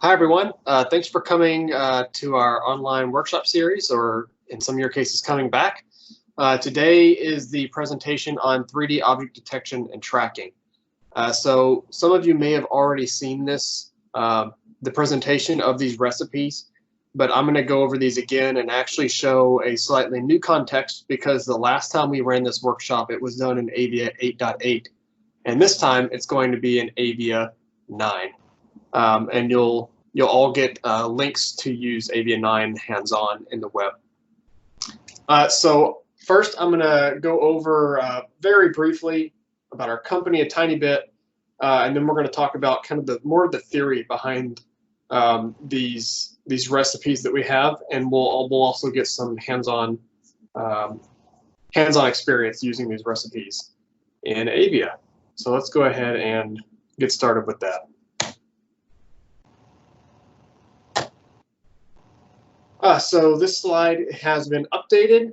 Hi, everyone. Thanks for coming to our online workshop series, or in some of your cases, coming back. Today is the presentation on 3D object detection and tracking. So some of you may have already seen this, the presentation of these recipes, but I'm going to go over these again and actually show a slightly new context, because the last time we ran this workshop, it was done in Aivia 8.8, and this time it's going to be in Aivia 9. And you'll all get links to use Aivia 9 hands-on in the web. So first, I'm going to go over very briefly about our company a tiny bit, and then we're going to talk about kind of more of the theory behind these recipes that we have, and we'll also get some hands-on experience using these recipes in Aivia. So let's go ahead and get started with that. So this slide has been updated.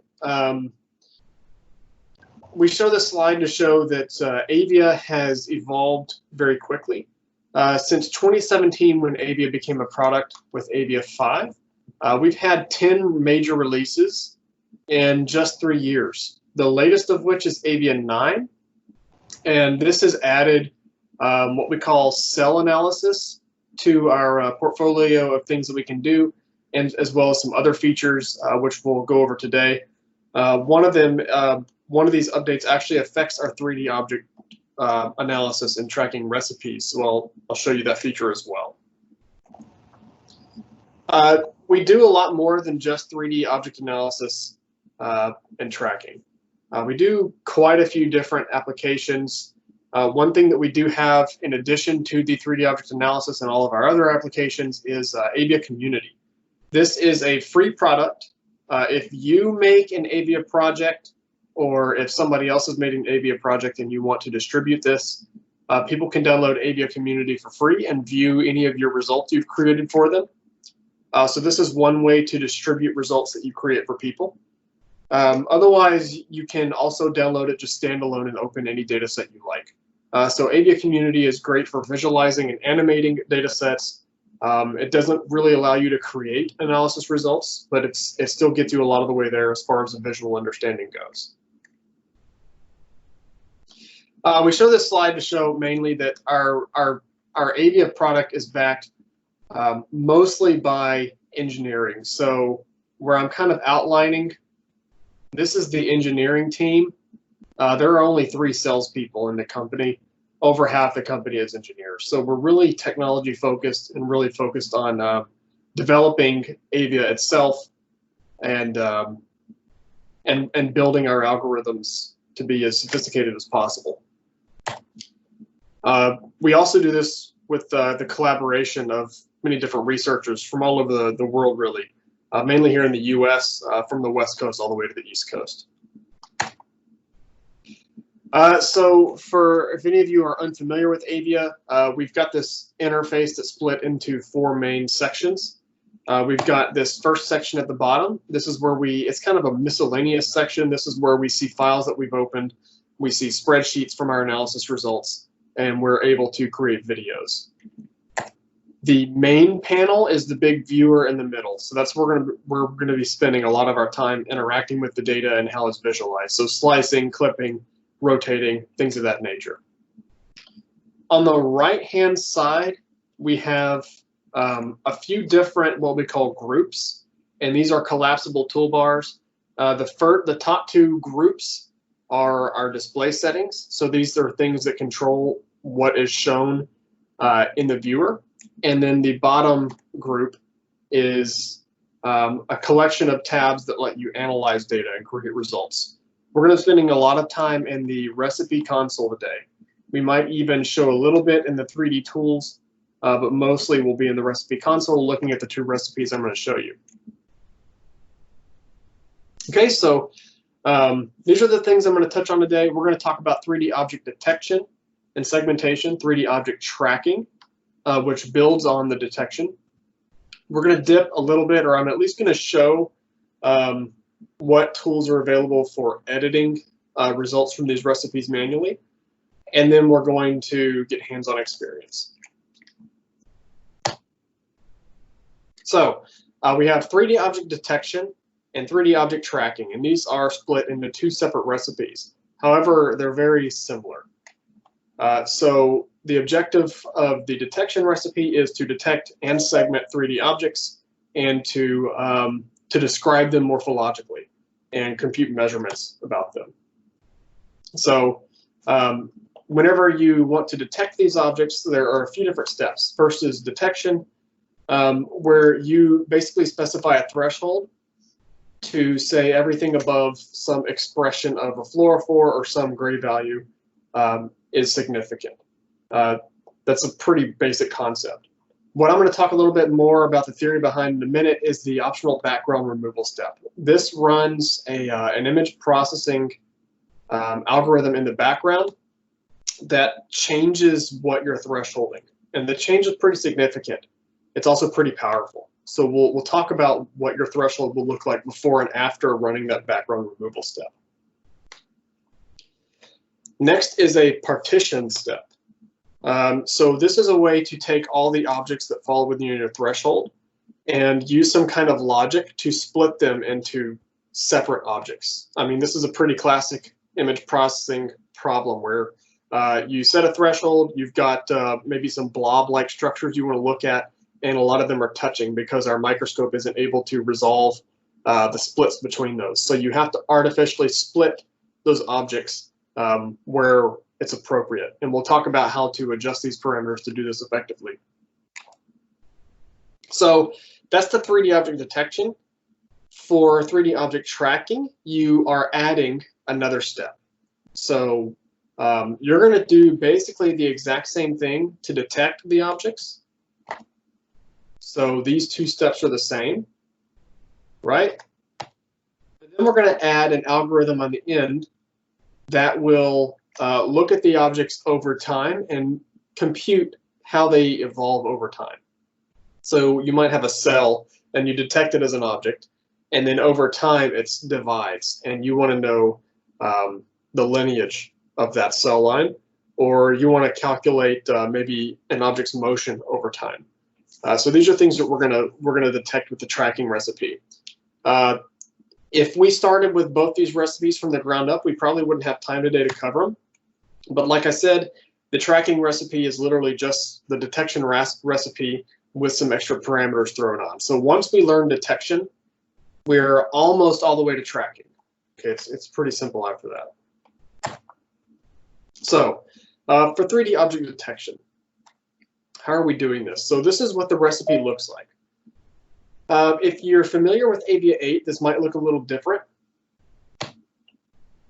We show this slide to show that Aivia has evolved very quickly. Since 2017, when Aivia became a product with Aivia 5, we've had 10 major releases in just 3 years. The latest of which is Aivia 9, and this has added what we call cell analysis to our portfolio of things that we can do, and as well as some other features which we'll go over today. One of these updates actually affects our 3D object analysis and tracking recipes, so I'll show you that feature as well. We do a lot more than just 3D object analysis and tracking. We do quite a few different applications. One thing that we do have in addition to the 3D object analysis and all of our other applications is Aivia Community. This is a free product. If you make an Aivia project, or if somebody else has made an Aivia project and you want to distribute this, people can download Aivia Community for free and view any of your results you've created for them. So this is one way to distribute results that you create for people. Otherwise, you can also download it just standalone and open any data set you like. So Aivia Community is great for visualizing and animating data sets. It doesn't really allow you to create analysis results, but it still gets you a lot of the way there as far as the visual understanding goes. We show this slide to show mainly that our Aivia product is backed mostly by engineering. So where I'm kind of outlining, this is the engineering team. There are only 3 salespeople in the company. Over half the company is engineers. So we're really technology focused and really focused on developing Aivia itself and building our algorithms to be as sophisticated as possible. We also do this with the collaboration of many different researchers from all over the world, really, mainly here in the US, from the West Coast all the way to the East Coast. So if any of you are unfamiliar with Aivia, we've got this interface that's split into 4 main sections. We've got this first section at the bottom. This is where it's kind of a miscellaneous section. This is where we see files that we've opened. We see spreadsheets from our analysis results, and we're able to create videos. The main panel is the big viewer in the middle. So that's where we're gonna be spending a lot of our time interacting with the data and how it's visualized. So slicing, clipping, rotating, things of that nature. On the right-hand side, we have a few different what we call groups, and these are collapsible toolbars. The top 2 groups are our display settings. So these are things that control what is shown in the viewer. And then the bottom group is a collection of tabs that let you analyze data and create results. We're going to be spending a lot of time in the recipe console today. We might even show a little bit in the 3D tools, but mostly we'll be in the recipe console looking at the 2 recipes I'm going to show you. Okay, so these are the things I'm going to touch on today. We're going to talk about 3D object detection and segmentation, 3D object tracking, which builds on the detection. We're going to dip a little bit, or I'm at least going to show what tools are available for editing results from these recipes manually, and then we're going to get hands-on experience. So we have 3D object detection and 3D object tracking, and these are split into two separate recipes. However, they're very similar. So the objective of the detection recipe is to detect and segment 3D objects and to describe them morphologically and compute measurements about them. So whenever you want to detect these objects, there are a few different steps. First is detection, where you basically specify a threshold to say everything above some expression of a fluorophore or some gray value is significant. That's a pretty basic concept. What I'm going to talk a little bit more about the theory behind in a minute is the optional background removal step. This runs an image processing algorithm in the background that changes what you're thresholding. And the change is pretty significant. It's also pretty powerful. So we'll talk about what your threshold will look like before and after running that background removal step. Next is a partition step. So this is a way to take all the objects that fall within your threshold and use some kind of logic to split them into separate objects. I mean, this is a pretty classic image processing problem where you set a threshold, you've got maybe some blob-like structures you want to look at, and a lot of them are touching because our microscope isn't able to resolve the splits between those. So you have to artificially split those objects where it's appropriate. And we'll talk about how to adjust these parameters to do this effectively. So that's the 3D object detection. For 3D object tracking, you are adding another step. So you're going to do basically the exact same thing to detect the objects. So these two steps are the same, right? And then we're going to add an algorithm on the end that will look at the objects over time and compute how they evolve over time. So you might have a cell and you detect it as an object, and then over time it divides, and you want to know the lineage of that cell line, or you want to calculate maybe an object's motion over time. So these are things that we're gonna detect with the tracking recipe. If we started with both these recipes from the ground up, we probably wouldn't have time today to cover them. But like I said, the tracking recipe is literally just the detection recipe with some extra parameters thrown on. So once we learn detection, we're almost all the way to tracking. Okay, it's pretty simple after that. So for 3D object detection, how are we doing this? So this is what the recipe looks like. If you're familiar with Aivia 8, this might look a little different.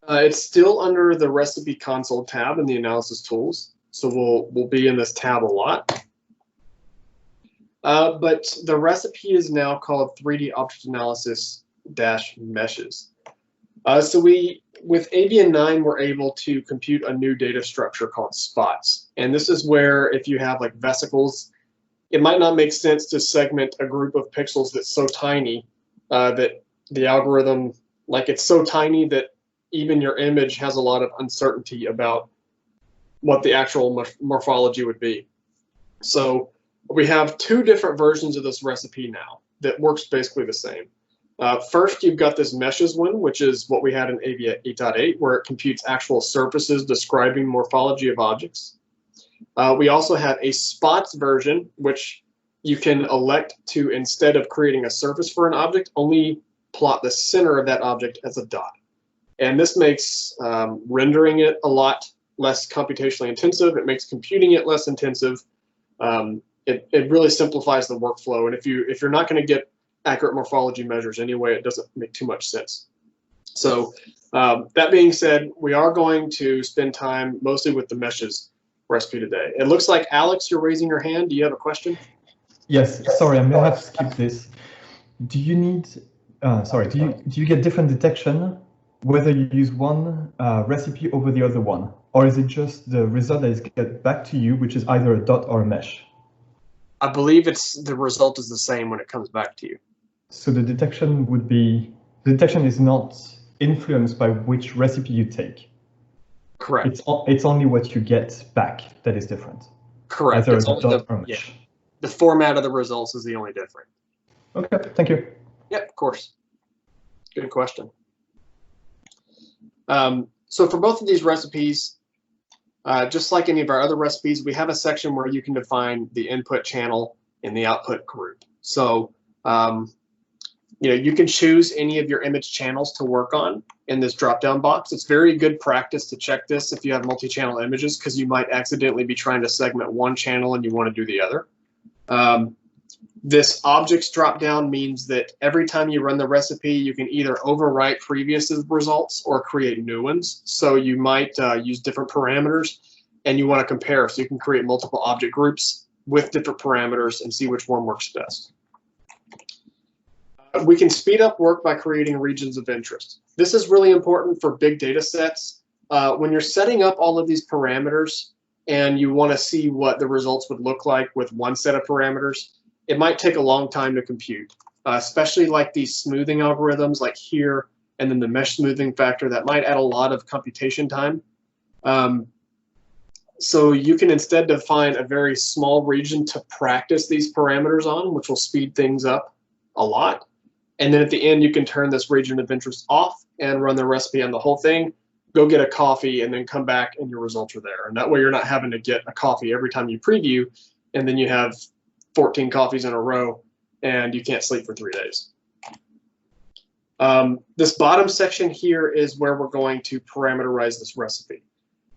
It's still under the recipe console tab in the analysis tools, so we'll be in this tab a lot. But the recipe is now called 3D object analysis -meshes. So with Aivia 9, we're able to compute a new data structure called spots. And this is where if you have like vesicles, it might not make sense to segment a group of pixels that's so tiny that the algorithm, like it's so tiny that even your image has a lot of uncertainty about what the actual morphology would be. So we have two different versions of this recipe now that works basically the same. First, you've got this meshes one, which is what we had in Aivia 8.8, where it computes actual surfaces describing morphology of objects. We also have a spots version, which you can elect to, instead of creating a surface for an object, only plot the center of that object as a dot. And this makes rendering it a lot less computationally intensive. It makes computing it less intensive. It really simplifies the workflow. And if you're not going to get accurate morphology measures anyway, it doesn't make too much sense. So that being said, we are going to spend time mostly with the meshes recipe today. It looks like, Alex, you're raising your hand. Do you have a question? Yes, sorry, I'm gonna have to skip this. Do you need, do you get different detection whether you use one recipe over the other one? Or is it just the result that is get back to you, which is either a dot or a mesh? I believe the result is the same when it comes back to you. So the detection would be, the detection is not influenced by which recipe you take. Correct. It's only what you get back that is different. Correct. Either a dot or a mesh. Yeah. The format of the results is the only difference. Okay, thank you. Yep, of course. Good question. So for both of these recipes, just like any of our other recipes, we have a section where you can define the input channel and the output group. So you can choose any of your image channels to work on in this drop-down box. It's very good practice to check this if you have multi-channel images, because you might accidentally be trying to segment one channel and you want to do the other. This objects drop-down means that every time you run the recipe, you can either overwrite previous results or create new ones. So you might use different parameters and you want to compare. So you can create multiple object groups with different parameters and see which one works best. We can speed up work by creating regions of interest. This is really important for big data sets. When you're setting up all of these parameters and you want to see what the results would look like with one set of parameters, it might take a long time to compute, especially like these smoothing algorithms like here, and then the mesh smoothing factor that might add a lot of computation time. So you can instead define a very small region to practice these parameters on, which will speed things up a lot. And then at the end, you can turn this region of interest off and run the recipe on the whole thing, go get a coffee, and then come back and your results are there. And that way you're not having to get a coffee every time you preview, and then you have 14 coffees in a row and you can't sleep for 3 days. This bottom section here is where we're going to parameterize this recipe.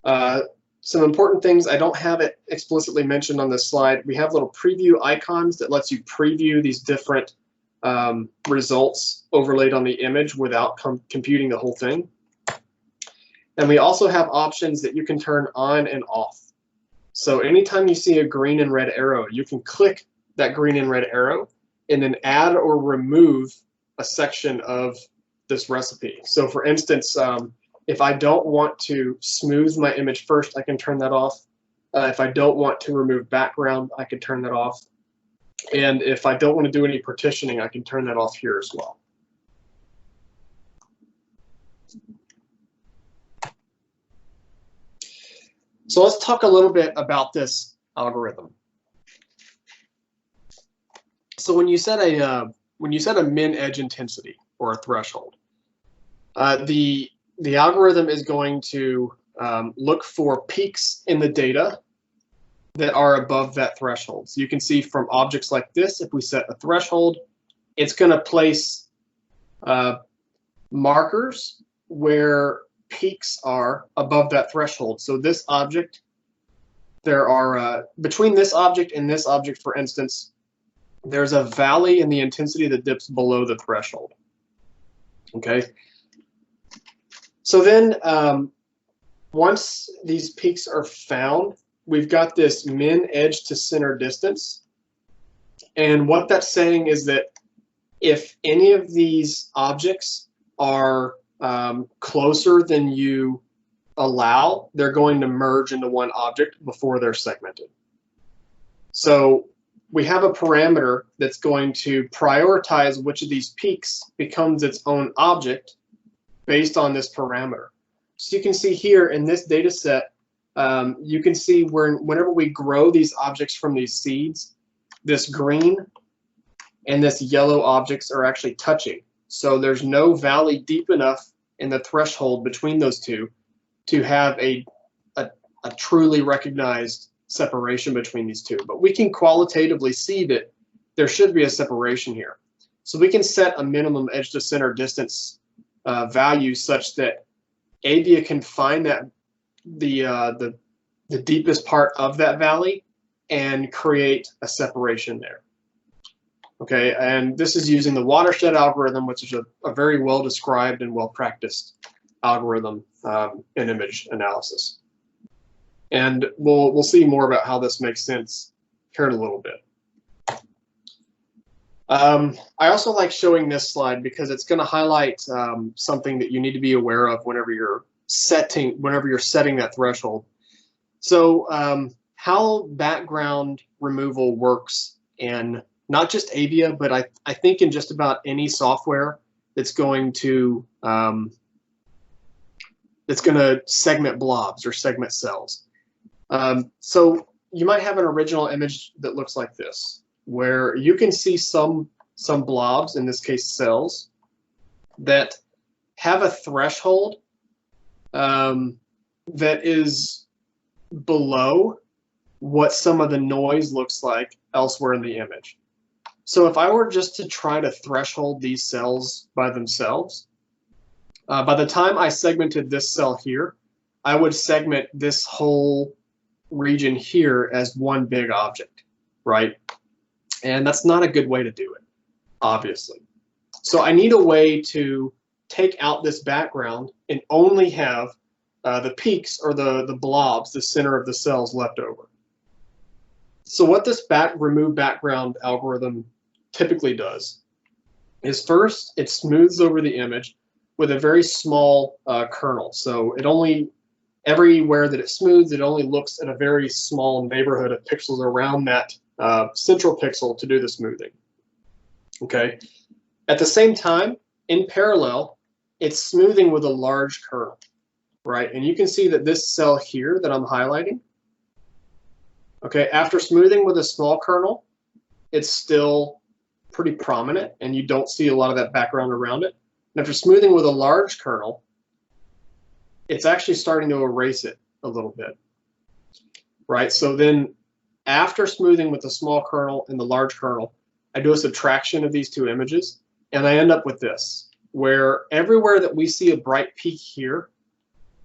Some important things, I don't have it explicitly mentioned on this slide. We have little preview icons that lets you preview these different results overlaid on the image without computing the whole thing. And we also have options that you can turn on and off. So anytime you see a green and red arrow, you can click that green and red arrow and then add or remove a section of this recipe. So for instance, if I don't want to smooth my image first, I can turn that off. If I don't want to remove background, I can turn that off. And if I don't want to do any partitioning, I can turn that off here as well. So let's talk a little bit about this algorithm. So when you set a min edge intensity or a threshold, the algorithm is going to look for peaks in the data that are above that threshold. So you can see from objects like this, if we set a threshold, it's going to place markers where peaks are above that threshold. So this object, there are, between this object and this object, for instance, there's a valley in the intensity that dips below the threshold. Okay. So then once these peaks are found, we've got this min edge to center distance. And what that's saying is that if any of these objects are closer than you allow, they're going to merge into one object before they're segmented. So we have a parameter that's going to prioritize which of these peaks becomes its own object based on this parameter. So you can see here in this data set, you can see whenever we grow these objects from these seeds, this green and this yellow objects are actually touching. So there's no valley deep enough in the threshold between those two to have a truly recognized separation between these two. But we can qualitatively see that there should be a separation here. So we can set a minimum edge to center distance value such that Aivia can find that the deepest part of that valley and create a separation there. Okay, and this is using the watershed algorithm, which is a very well described and well practiced algorithm in image analysis. And we'll see more about how this makes sense here in a little bit. I also like showing this slide because it's going to highlight something that you need to be aware of whenever you're setting that threshold. So how background removal works in not just Aivia, but I think in just about any software that's going to segment blobs or segment cells. So you might have an original image that looks like this, where you can see some some blobs, in this case cells, that have a threshold that is below what some of the noise looks like elsewhere in the image. So if I were just to try to threshold these cells by themselves, by the time I segmented this cell here, I would segment this whole region here as one big object, right? And that's not a good way to do it, obviously. So I need a way to take out this background and only have the peaks or the blobs, the center of the cells left over. So what this remove background algorithm typically does is first it smooths over the image with a very small kernel. So it only, everywhere that it smooths, it only looks at a very small neighborhood of pixels around that central pixel to do the smoothing. Okay. At the same time, in parallel, it's smoothing with a large kernel, right? And you can see that this cell here that I'm highlighting, okay, after smoothing with a small kernel, it's still pretty prominent and you don't see a lot of that background around it. And after smoothing with a large kernel, it's actually starting to erase it a little bit, right? So then after smoothing with the small kernel and the large kernel, I do a subtraction of these two images and I end up with this, where everywhere that we see a bright peak here,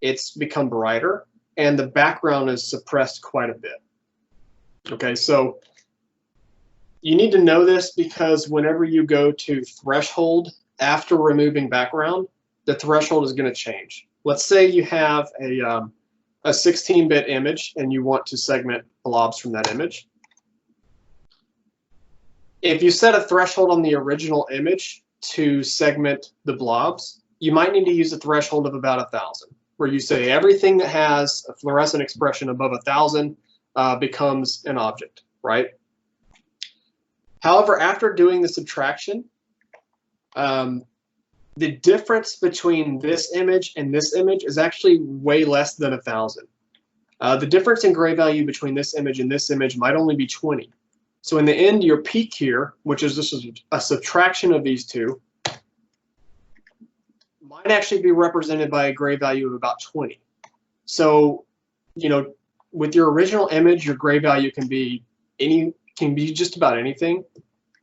it's become brighter and the background is suppressed quite a bit. Okay, so you need to know this because whenever you go to threshold after removing background, the threshold is going to change. Let's say you have a 16-bit image and you want to segment blobs from that image. If you set a threshold on the original image to segment the blobs, you might need to use a threshold of about 1,000, where you say everything that has a fluorescent expression above 1,000 becomes an object, right? However, after doing the subtraction, the difference between this image and this image is actually way less than 1,000. The difference in gray value between this image and this image might only be 20. So in the end, your peak here, which is this is a subtraction of these two, might actually be represented by a gray value of about 20. So, you know, with your original image, your gray value can be just about anything.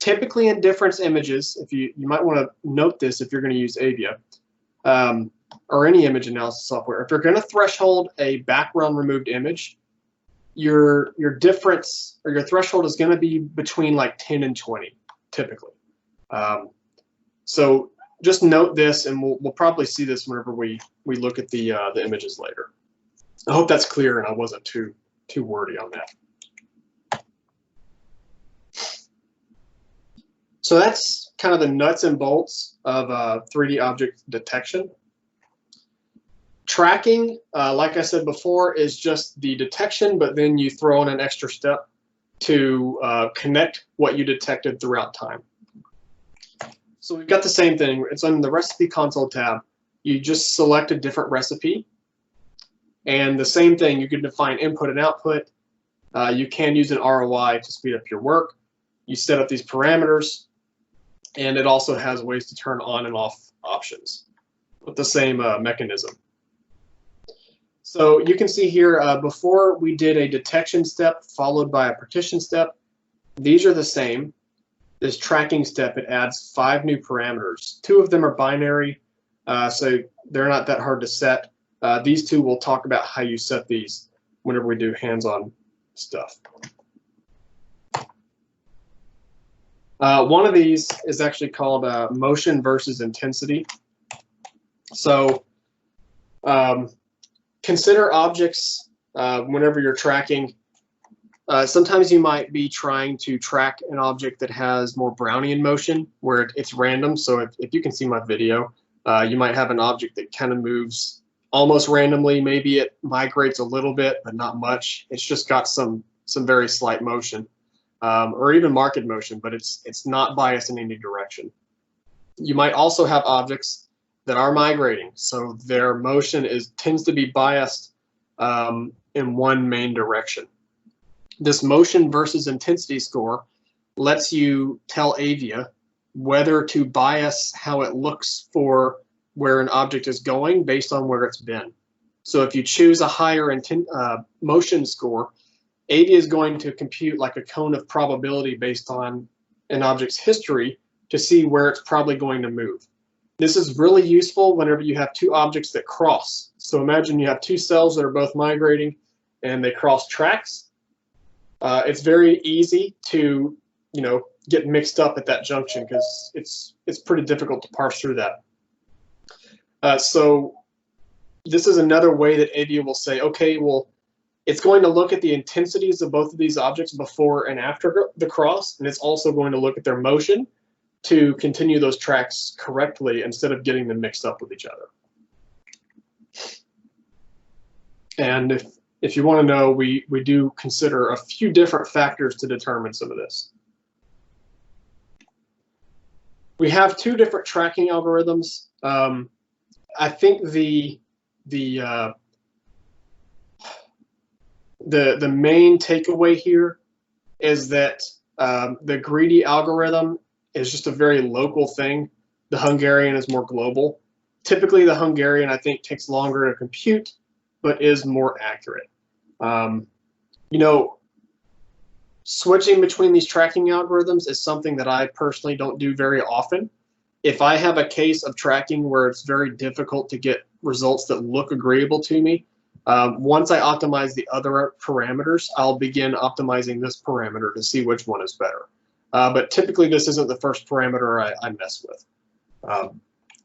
Typically in difference images, if you might want to note this if you're going to use Aivia or any image analysis software, if you're going to threshold a background removed image, your difference or your threshold is going to be between like 10 and 20 typically. So just note this, and we'll probably see this whenever we look at the images later. I hope that's clear and I wasn't too wordy on that. So that's kind of the nuts and bolts of 3D object detection. Tracking, like I said before, is just the detection, but then you throw in an extra step to connect what you detected throughout time. So we've got the same thing. It's on the recipe console tab. You just select a different recipe. And the same thing, you can define input and output. You can use an ROI to speed up your work. You set up these parameters. And it also has ways to turn on and off options with the same mechanism. So you can see here, before we did a detection step followed by a partition step, these are the same. This tracking step, it adds 5 new parameters. 2 of them are binary, so they're not that hard to set. These 2, we'll talk about how you set these whenever we do hands-on stuff. One of these is actually called motion versus intensity. So consider objects whenever you're tracking. Sometimes you might be trying to track an object that has more Brownian motion, where it's random. So if you can see my video, you might have an object that kind of moves almost randomly. Maybe it migrates a little bit, but not much. It's just got some very slight motion, or even marked motion, but it's not biased in any direction. You might also have objects that are migrating, so their motion tends to be biased in one main direction. This motion versus intensity score lets you tell Aivia whether to bias how it looks for where an object is going based on where it's been. So if you choose a higher motion score, Aivia is going to compute like a cone of probability based on an object's history to see where it's probably going to move. This is really useful whenever you have two objects that cross. So imagine you have two cells that are both migrating and they cross tracks. It's very easy to, get mixed up at that junction because it's pretty difficult to parse through that. So this is another way that Aivia will say, okay, well, it's going to look at the intensities of both of these objects before and after the cross, and it's also going to look at their motion to continue those tracks correctly instead of getting them mixed up with each other. And if you want to know, we do consider a few different factors to determine some of this. We have two different tracking algorithms. I think the main takeaway here is that the greedy algorithm is just a very local thing. The Hungarian is more global. Typically, the Hungarian, I think, takes longer to compute, but is more accurate. Switching between these tracking algorithms is something that I personally don't do very often. If I have a case of tracking where it's very difficult to get results that look agreeable to me, once I optimize the other parameters, I'll begin optimizing this parameter to see which one is better. But typically, this isn't the first parameter I mess with.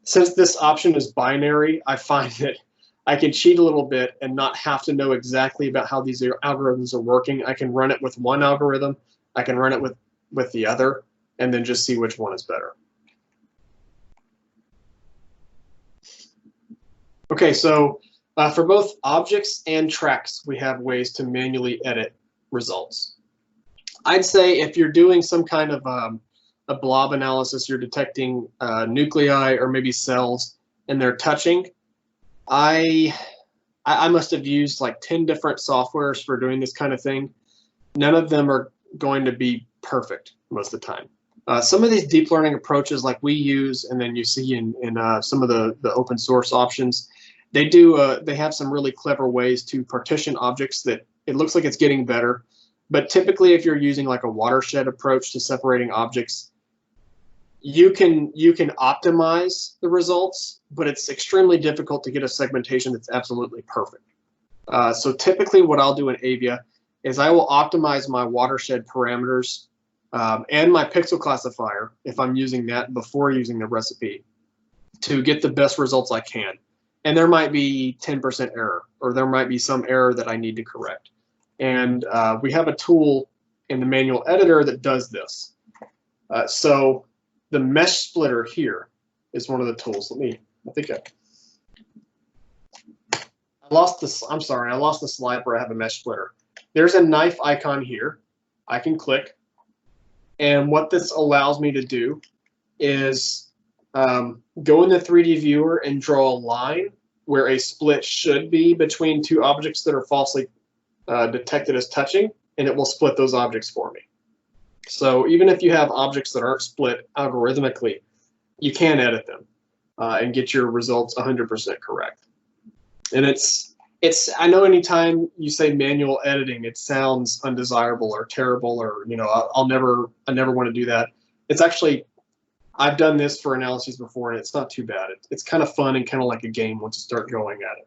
Since this option is binary, I find that I can cheat a little bit and not have to know exactly about how these algorithms are working. I can run it with one algorithm, I can run it with the other, and then just see which one is better. Okay, so for both objects and tracks, we have ways to manually edit results. I'd say if you're doing some kind of a blob analysis, you're detecting nuclei or maybe cells, and they're touching, I must have used like 10 different softwares for doing this kind of thing. None of them are going to be perfect most of the time. Some of these deep learning approaches like we use, and then you see in some of the open source options, they have some really clever ways to partition objects that it looks like it's getting better. But typically, if you're using like a watershed approach to separating objects, you can optimize the results, but it's extremely difficult to get a segmentation that's absolutely perfect. So typically what I'll do in Aivia is I will optimize my watershed parameters and my pixel classifier, if I'm using that before using the recipe, to get the best results I can. And there might be 10% error, or there might be some error that I need to correct. And we have a tool in the manual editor that does this. So the mesh splitter here is one of the tools. I lost this. I'm sorry, I lost the slide where I have a mesh splitter. There's a knife icon here. I can click, and what this allows me to do is go in the 3D viewer and draw a line where a split should be between two objects that are falsely detected as touching, and it will split those objects for me. So even if you have objects that aren't split algorithmically, you can edit them and get your results 100% correct. And I know anytime you say manual editing, it sounds undesirable or terrible, or I never want to do that. It's actually, I've done this for analyses before, and it's not too bad. It's kind of fun and kind of like a game once you start going at it.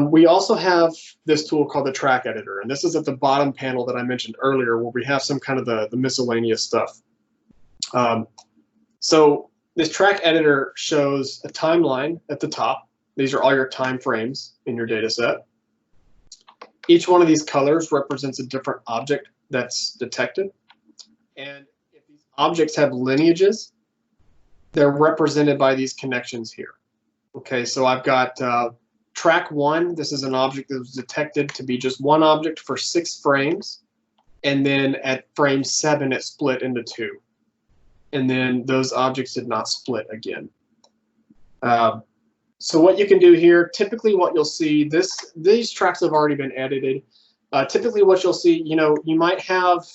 We also have this tool called the track editor, and this is at the bottom panel that I mentioned earlier, where we have some kind of the miscellaneous stuff. So this track editor shows a timeline at the top. These are all your time frames in your data set. Each one of these colors represents a different object that's detected. And if these objects have lineages, they're represented by these connections here. Okay, so I've got track 1, this is an object that was detected to be just one object for 6 frames, and then at frame 7 it split into 2, and then those objects did not split again. So what you can do here, typically what you'll see, these tracks have already been edited. Typically what you'll see, you might have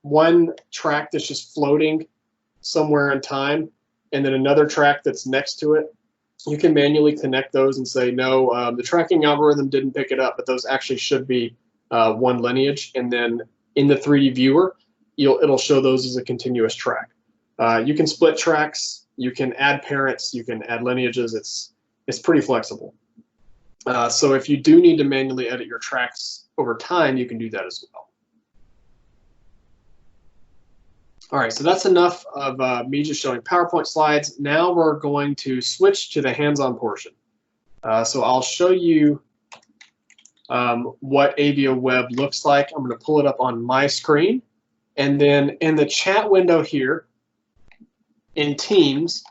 one track that's just floating somewhere in time, and then another track that's next to it, you can manually connect those and say, no, the tracking algorithm didn't pick it up, but those actually should be one lineage. And then in the 3D viewer, it'll show those as a continuous track. You can split tracks, you can add parents, you can add lineages. It's pretty flexible. So if you do need to manually edit your tracks over time, you can do that as well. All right, so that's enough of me just showing PowerPoint slides. Now we're going to switch to the hands-on portion. So I'll show you what Aivia Web looks like. I'm going to pull it up on my screen. And then in the chat window here, in Teams,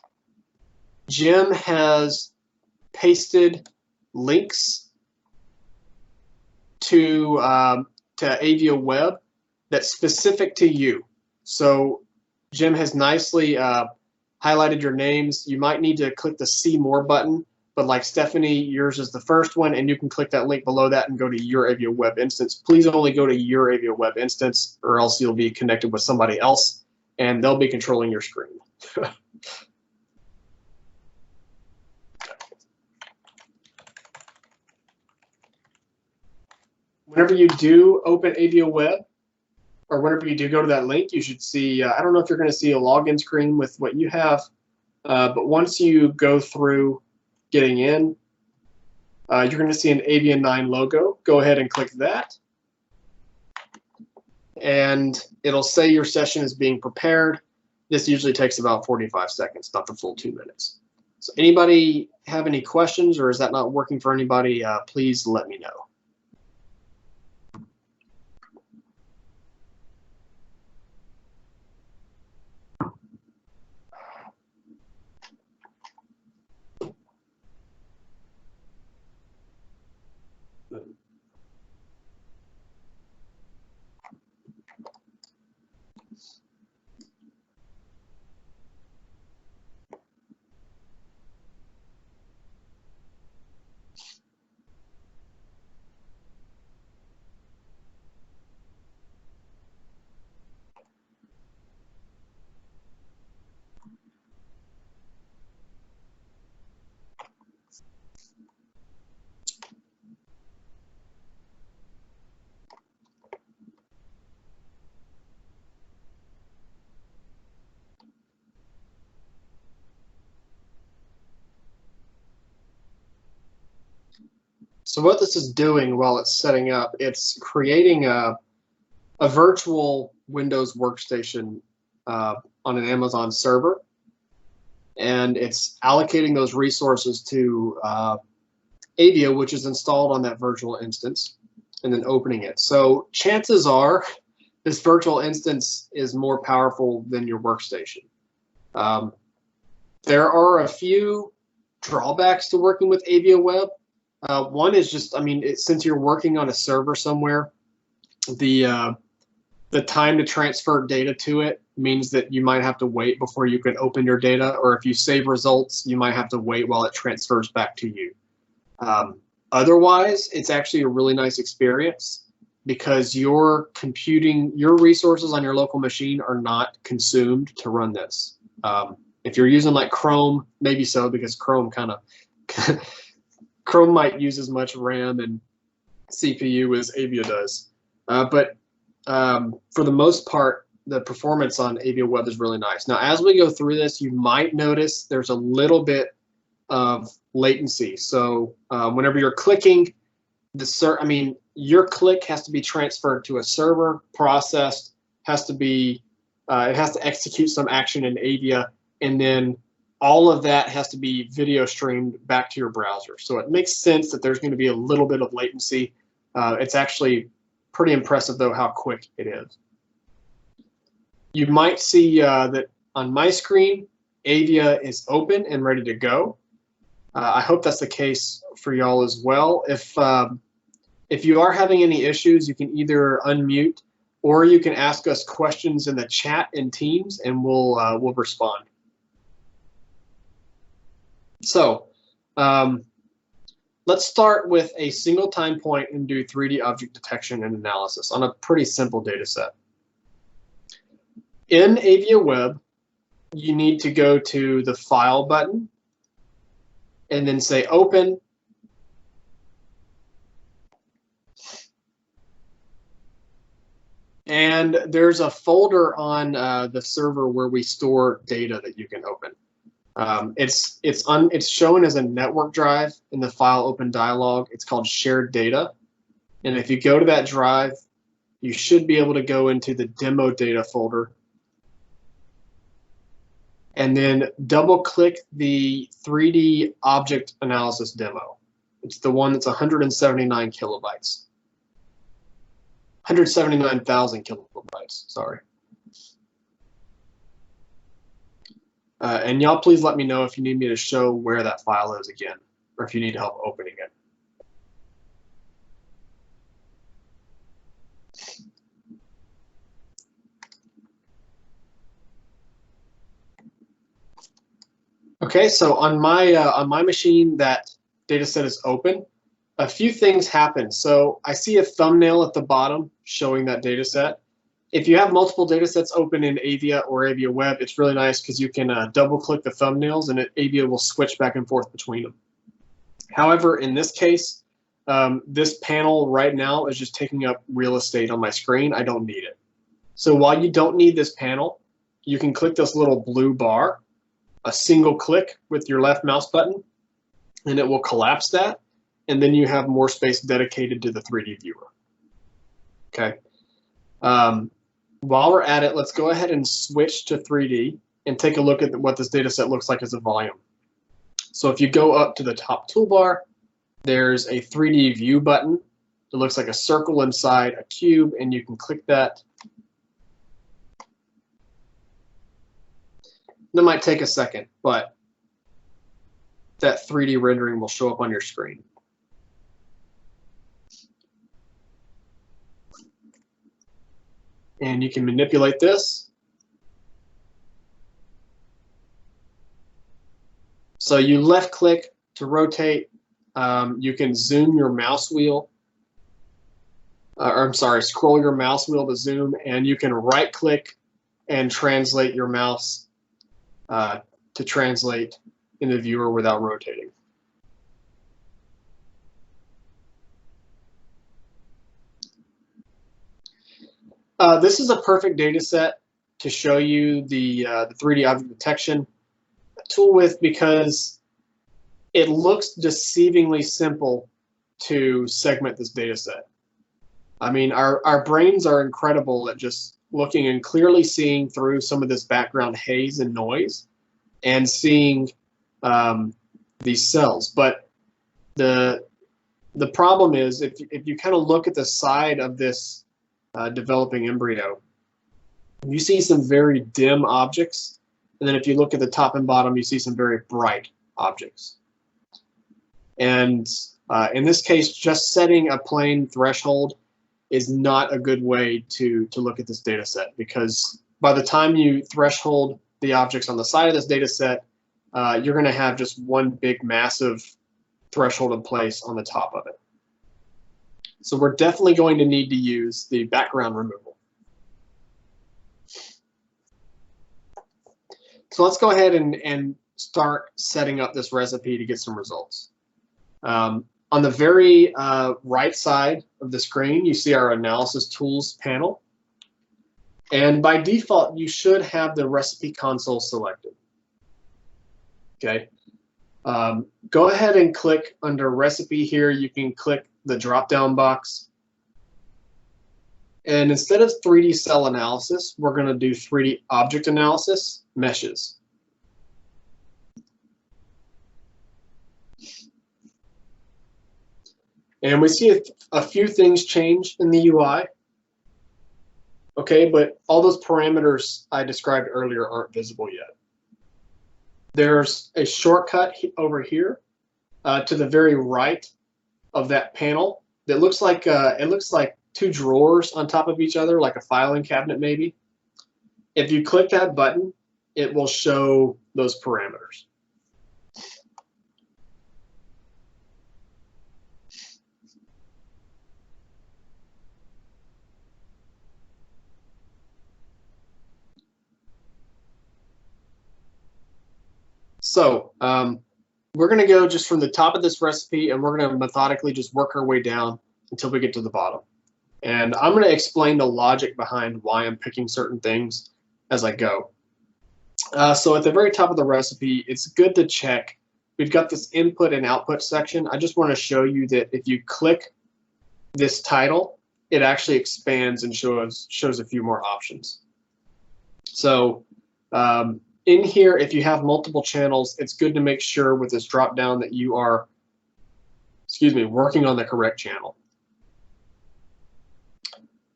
Jim has pasted links to Aivia Web that's specific to you. So Jim has nicely highlighted your names. You might need to click the See More button, but like Stephanie, yours is the first one, and you can click that link below that and go to your Aivia Web instance. Please only go to your Aivia Web instance, or else you'll be connected with somebody else, and they'll be controlling your screen. Whenever you do open Aivia Web, or whenever you do go to that link, you should see, I don't know if you're going to see a login screen with what you have, but once you go through getting in, you're going to see an Aivia 9 logo. Go ahead and click that. And it'll say your session is being prepared. This usually takes about 45 seconds, not the full 2 minutes. So anybody have any questions, or is that not working for anybody? Please let me know. So what this is doing while it's setting up, it's creating a virtual Windows workstation on an Amazon server, and it's allocating those resources to Aivia, which is installed on that virtual instance, and then opening it. So chances are this virtual instance is more powerful than your workstation. There are a few drawbacks to working with Aivia Web. One is just, I mean, since you're working on a server somewhere, the time to transfer data to it means that you might have to wait before you can open your data, or if you save results, you might have to wait while it transfers back to you. Otherwise, it's actually a really nice experience because you're computing, your resources on your local machine are not consumed to run this. If you're using like Chrome, maybe so, because Chrome kind of Chrome might use as much RAM and CPU as Aivia does. But for the most part, the performance on Aivia Web is really nice. Now, as we go through this, you might notice there's a little bit of latency. So whenever you're clicking, your click has to be transferred to a server, processed, has to be, it has to execute some action in Aivia, and then all of that has to be video streamed back to your browser. So it makes sense that there's going to be a little bit of latency. It's actually pretty impressive, though, how quick it is. You might see that on my screen, Aivia is open and ready to go. I hope that's the case for y'all as well. If you are having any issues, you can either unmute or you can ask us questions in the chat in Teams, and we'll respond. So let's start with a single time point and do 3D object detection and analysis on a pretty simple data set. In Aivia Web, you need to go to the File button and then say Open. And there's a folder on the server where we store data that you can open. It's shown as a network drive in the File Open dialog. It's called Shared Data. And if you go to that drive, you should be able to go into the Demo Data folder and then double-click the 3D Object Analysis demo. It's the one that's 179 kilobytes. 179,000 kilobytes, sorry. And y'all please let me know if you need me to show where that file is again, or if you need help opening it. Okay, so on my machine, that data set is open. A few things happen. So I see a thumbnail at the bottom showing that data set. If you have multiple data sets open in Aivia or Aivia Web, it's really nice because you can double click the thumbnails and Aivia will switch back and forth between them. However, in this case, this panel right now is just taking up real estate on my screen. I don't need it. So while you don't need this panel, you can click this little blue bar, a single click with your left mouse button, and it will collapse that. And then you have more space dedicated to the 3D viewer. Okay. While we're at it, let's go ahead and switch to 3D and take a look at what this data set looks like as a volume. So if you go up to the top toolbar, there's a 3D view button. It looks like a circle inside a cube, and you can click that. That might take a second, but that 3D rendering will show up on your screen. And you can manipulate this. So you left click to rotate. You can zoom your mouse wheel. Scroll your mouse wheel to zoom, and you can right click and translate your mouse to translate in the viewer without rotating. This is a perfect data set to show you the 3D object detection tool with, because it looks deceivingly simple to segment this data set. I mean, our brains are incredible at just looking and clearly seeing through some of this background haze and noise and seeing these cells. But the problem is, if you kind of look at the side of this developing embryo, you see some very dim objects, and then if you look at the top and bottom, you see some very bright objects. And in this case, just setting a plain threshold is not a good way to look at this data set, because by the time you threshold the objects on the side of this data set, you're going to have just one big massive threshold in place on the top of it. So we're definitely going to need to use the background removal. So let's go ahead and start setting up this recipe to get some results. On the very right side of the screen, you see our Analysis Tools panel. And by default, you should have the recipe console selected. Okay. Go ahead and click under Recipe here. You can click the drop-down box. And instead of 3D cell analysis, we're going to do 3D object analysis, meshes. And we see a few things change in the UI. Okay, but all those parameters I described earlier aren't visible yet. There's a shortcut over here to the very right of that panel that looks like two drawers on top of each other, like a filing cabinet maybe. If you click that button, it will show those parameters. So we're going to go just from the top of this recipe, and we're going to methodically just work our way down until we get to the bottom. And I'm going to explain the logic behind why I'm picking certain things as I go. So at the very top of the recipe, it's good to check. We've got this input and output section. I just want to show you that if you click this title, it actually expands and shows a few more options. So in here, if you have multiple channels, it's good to make sure with this drop down that you are, working on the correct channel.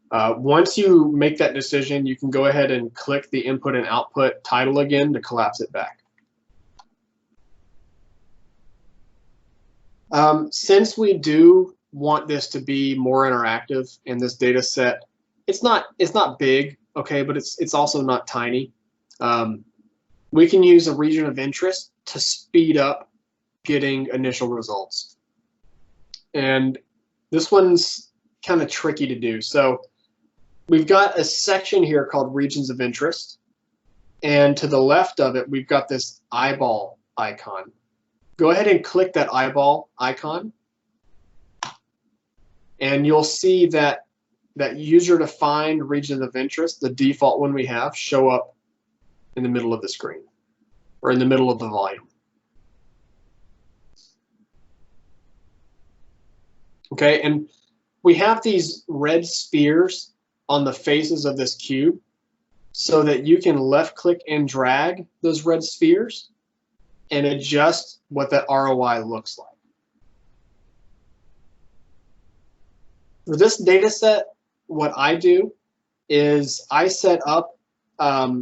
Once you make that decision, you can go ahead and click the input and output title again to collapse it back. Since we do want this to be more interactive in this data set, it's not big, okay, but it's also not tiny. We can use a region of interest to speed up getting initial results. And this one's kind of tricky to do. So we've got a section here called regions of interest. And to the left of it, we've got this eyeball icon. Go ahead and click that eyeball icon. And you'll see that user-defined region of interest, the default one we have, show up in the middle of the screen or in the middle of the volume. Okay, and we have these red spheres on the faces of this cube so that you can left-click and drag those red spheres and adjust what that ROI looks like. For this data set, what I do is I set up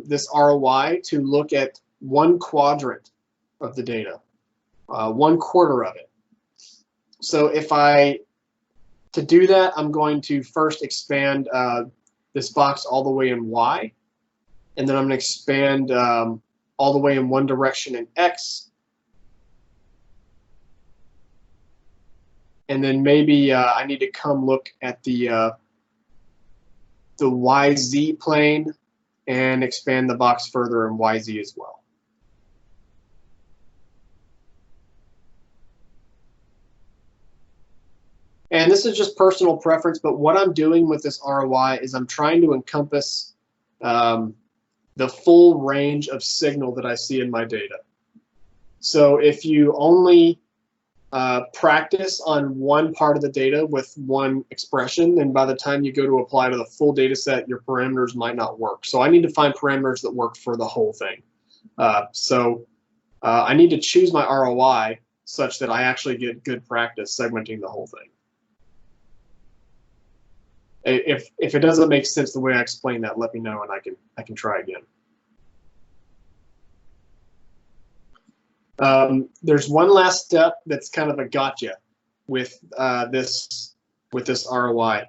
this ROI to look at 1/4 of the data, 1/4 of it. So to do that, I'm going to first expand this box all the way in Y, and then I'm going to expand all the way in one direction in X, and then maybe I need to come look at the YZ plane and expand the box further in YZ as well. And this is just personal preference, but what I'm doing with this ROI is I'm trying to encompass the full range of signal that I see in my data. So if you only practice on one part of the data with one expression, then by the time you go to apply to the full data set, your parameters might not work. So I need to find parameters that work for the whole thing. I need to choose my ROI such that I actually get good practice segmenting the whole thing. If it doesn't make sense the way I explain that, let me know and I can try again. There's one last step that's kind of a gotcha with this ROI.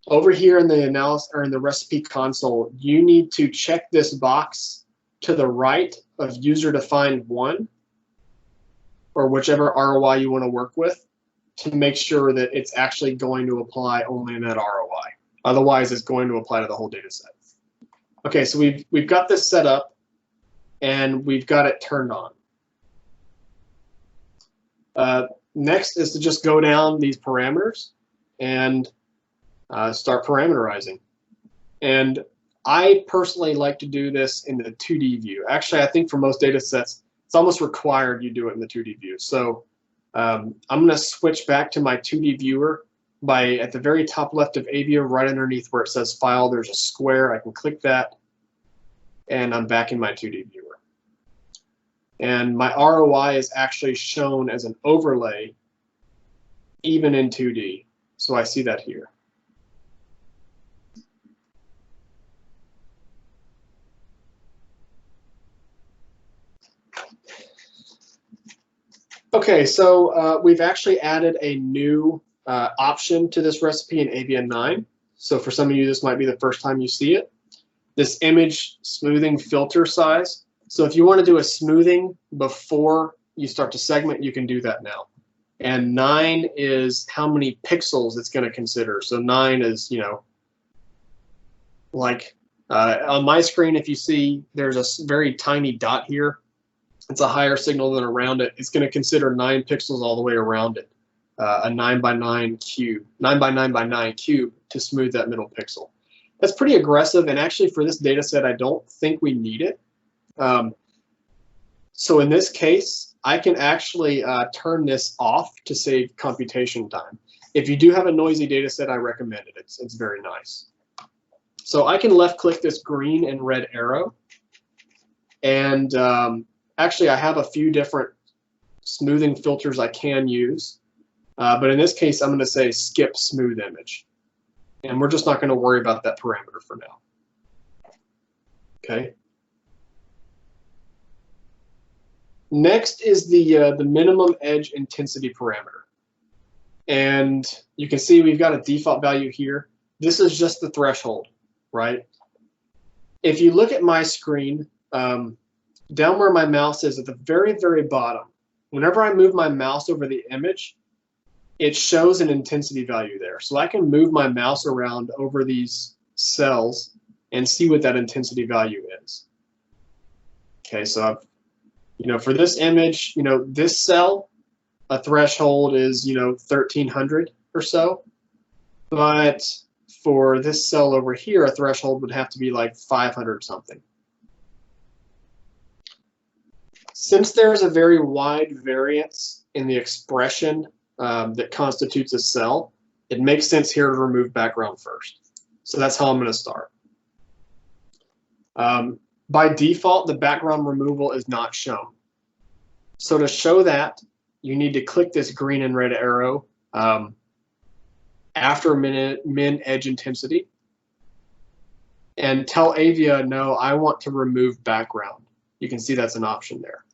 Over here in the analysis or in the recipe console, you need to check this box to the right of user-defined 1 or whichever ROI you want to work with to make sure that it's actually going to apply only in that ROI. Otherwise, it's going to apply to the whole data set. Okay, so we've got this set up and we've got it turned on. Next is to just go down these parameters and start parameterizing. And I personally like to do this in the 2D view. Actually, I think for most data sets, it's almost required you do it in the 2D view. So I'm going to switch back to my 2D viewer at the very top left of Aivia, right underneath where it says File, there's a square. I can click that, and I'm back in my 2D viewer. And my ROI is actually shown as an overlay, even in 2D. So I see that here. Okay, so we've actually added a new option to this recipe in Aivia 9. So for some of you, this might be the first time you see it. This image smoothing filter size. So if you want to do a smoothing before you start to segment, you can do that now. And 9 is how many pixels it's going to consider. So 9 is, like on my screen, if you see, there's a very tiny dot here. it's a higher signal than around it, it's going to consider 9 pixels all the way around it, a 9 by 9 cube, 9 by 9 by 9 cube to smooth that middle pixel. That's pretty aggressive, and actually for this data set, I don't think we need it. So in this case, I can actually turn this off to save computation time. If you do have a noisy data set, I recommend it. It's very nice. So I can left click this green and red arrow, and actually I have a few different smoothing filters I can use, but in this case I'm going to say skip smooth image, and we're just not going to worry about that parameter for now. Okay. Next is the minimum edge intensity parameter, and you can see we've got a default value here. This is just the threshold, right? If you look at my screen, down where my mouse is at the very, very bottom, whenever I move my mouse over the image, it shows an intensity value there. So I can move my mouse around over these cells and see what that intensity value is. Okay, so I've, for this image, this cell, a threshold is, 1300 or so. But for this cell over here, a threshold would have to be like 500 something. Since there's a very wide variance in the expression that constitutes a cell, it makes sense here to remove background first. So that's how I'm going to start. By default, the background removal is not shown. So to show that, you need to click this green and red arrow after min edge intensity and tell Aivia, no, I want to remove background. You can see that's an option there.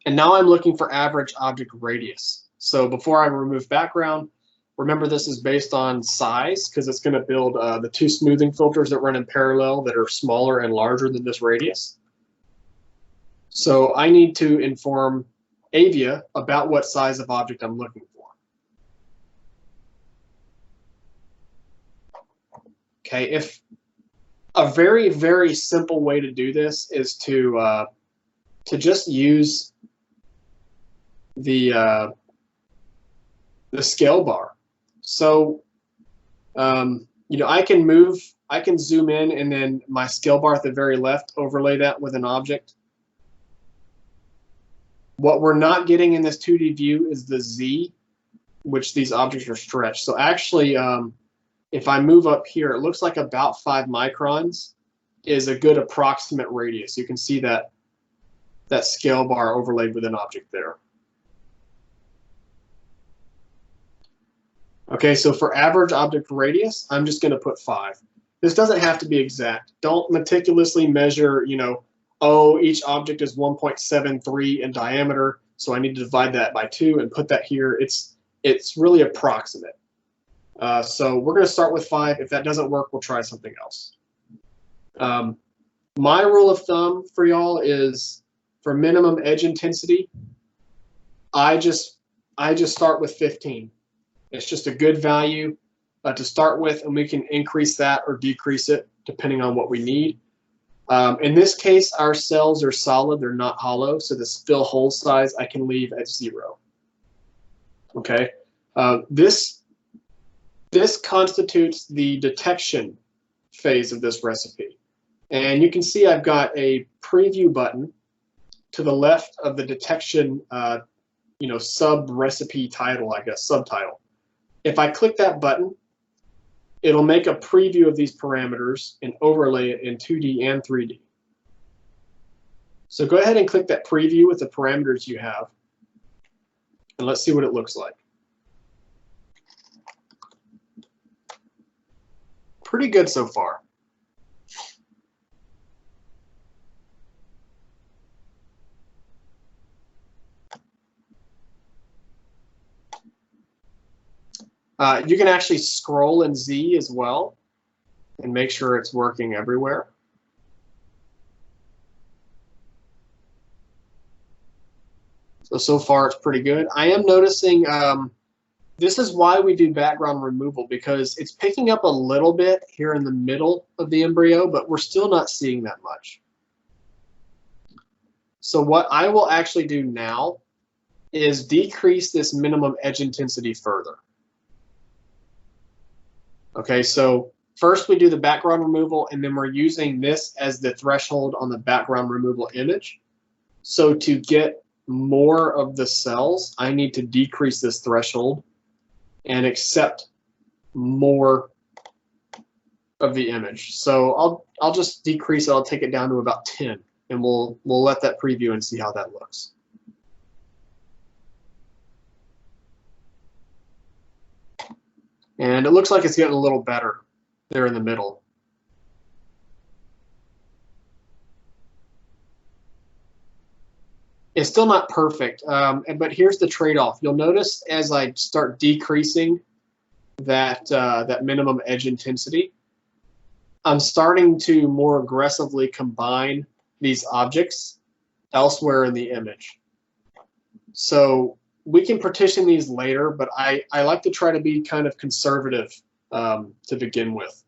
And now I'm looking for average object radius. So before I remove background, remember this is based on size because it's going to build the 2 smoothing filters that run in parallel that are smaller and larger than this radius. So I need to inform Aivia about what size of object I'm looking for. Okay, if a very, very simple way to do this is to just use the scale bar. So, I can zoom in and then my scale bar at the very left, overlay that with an object. What we're not getting in this 2D view is the Z, which these objects are stretched. So actually, if I move up here, it looks like about 5 microns is a good approximate radius. You can see that scale bar overlaid with an object there. Okay, so for average object radius, I'm just going to put 5. This doesn't have to be exact. Don't meticulously measure, oh, each object is 1.73 in diameter, so I need to divide that by 2 and put that here. It's really approximate. So we're going to start with 5. If that doesn't work, we'll try something else. My rule of thumb for y'all is for minimum edge intensity, I just start with 15. It's just a good value to start with, and we can increase that or decrease it depending on what we need. In this case, our cells are solid, they're not hollow, so this fill hole size I can leave at 0. Okay, this constitutes the detection phase of this recipe. And you can see I've got a preview button to the left of the detection sub-recipe title, I guess, subtitle. If I click that button, it'll make a preview of these parameters and overlay it in 2D and 3D. So go ahead and click that preview with the parameters you have, and let's see what it looks like. Pretty good so far. You can actually scroll in Z as well and make sure it's working everywhere. So far it's pretty good. I am noticing This is why we do background removal, because it's picking up a little bit here in the middle of the embryo, but we're still not seeing that much. So what I will actually do now is decrease this minimum edge intensity further. Okay, so first we do the background removal, and then we're using this as the threshold on the background removal image. So to get more of the cells, I need to decrease this threshold and accept more of the image. So I'll just decrease it. I'll take it down to about 10, and we'll let that preview and see how that looks. And it looks like it's getting a little better there in the middle. It's still not perfect, but here's the trade-off. You'll notice as I start decreasing that minimum edge intensity, I'm starting to more aggressively combine these objects elsewhere in the image. So we can partition these later, but I like to try to be kind of conservative to begin with.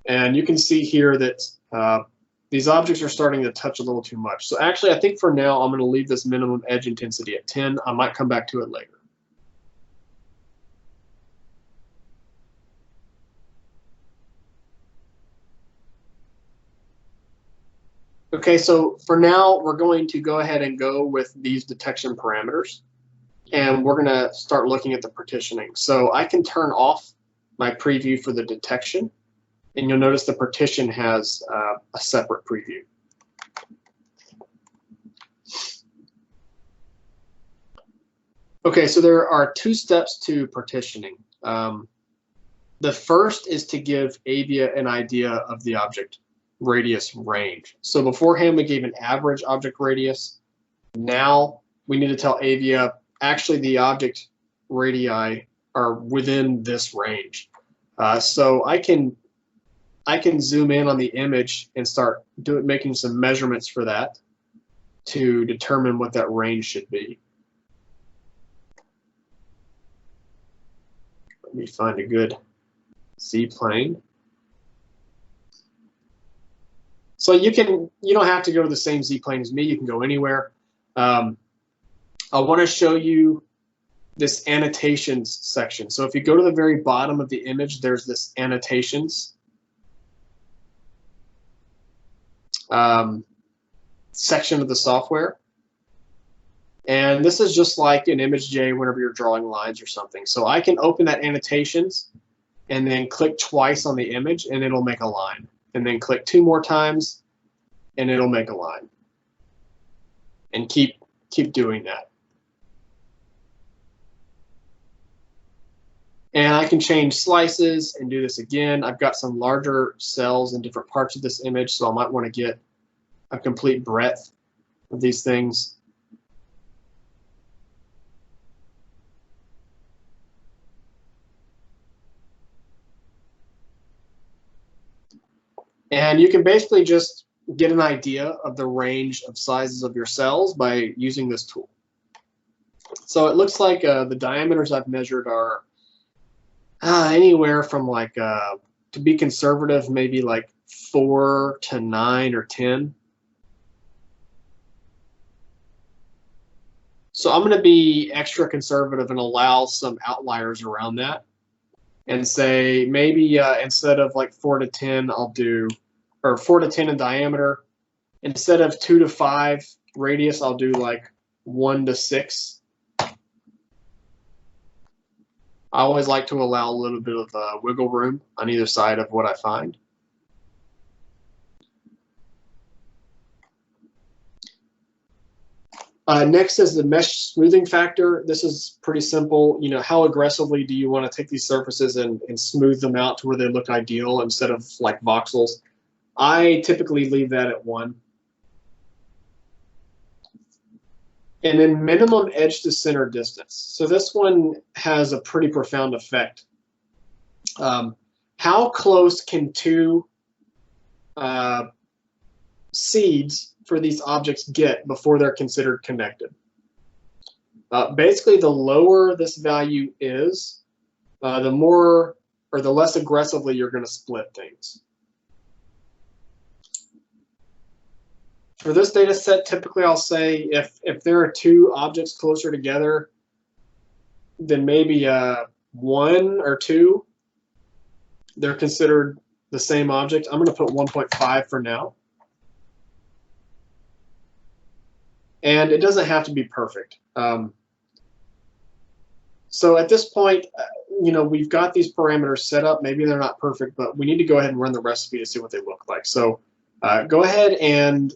And you can see here that these objects are starting to touch a little too much. So actually, I think for now, I'm going to leave this minimum edge intensity at 10. I might come back to it later. Okay, so for now, we're going to go ahead and go with these detection parameters, and we're going to start looking at the partitioning. So I can turn off my preview for the detection, and you'll notice the partition has a separate preview. Okay, so there are 2 steps to partitioning. The first is to give Aivia an idea of the object radius range. So beforehand we gave an average object radius. Now we need to tell Aivia actually the object radii are within this range. So I can zoom in on the image and start making some measurements for that to determine what that range should be. Let me find a good Z-plane. So you don't have to go to the same Z-plane as me. You can go anywhere. I want to show you this annotations section. So if you go to the very bottom of the image, there's this annotations section of the software. And this is just like an ImageJ whenever you're drawing lines or something. So I can open that annotations and then click twice on the image and it'll make a line. And then click 2 more times and it'll make a line. And keep doing that. And I can change slices and do this again. I've got some larger cells in different parts of this image, so I might want to get a complete breadth of these things. And you can basically just get an idea of the range of sizes of your cells by using this tool. So it looks like the diameters I've measured are anywhere from like, to be conservative, maybe like 4 to 9 or 10. So I'm going to be extra conservative and allow some outliers around that and say maybe instead of like 4 to 10, I'll do, or 4 to 10 in diameter. Instead of 2 to 5 radius, I'll do like 1 to 6. I always like to allow a little bit of wiggle room on either side of what I find. Next is the mesh smoothing factor. This is pretty simple. You know, how aggressively do you want to take these surfaces and smooth them out to where they look ideal instead of like voxels? I typically leave that at 1. And then minimum edge to center distance. So this one has a pretty profound effect. How close can 2 seeds for these objects get before they're considered connected? Basically, the lower this value is, the more or the less aggressively you're going to split things. For this data set, typically I'll say if there are two objects closer together, then maybe 1 or 2, they're considered the same object. I'm going to put 1.5 for now. And it doesn't have to be perfect. So at this point, we've got these parameters set up. Maybe they're not perfect, but we need to go ahead and run the recipe to see what they look like. So go ahead and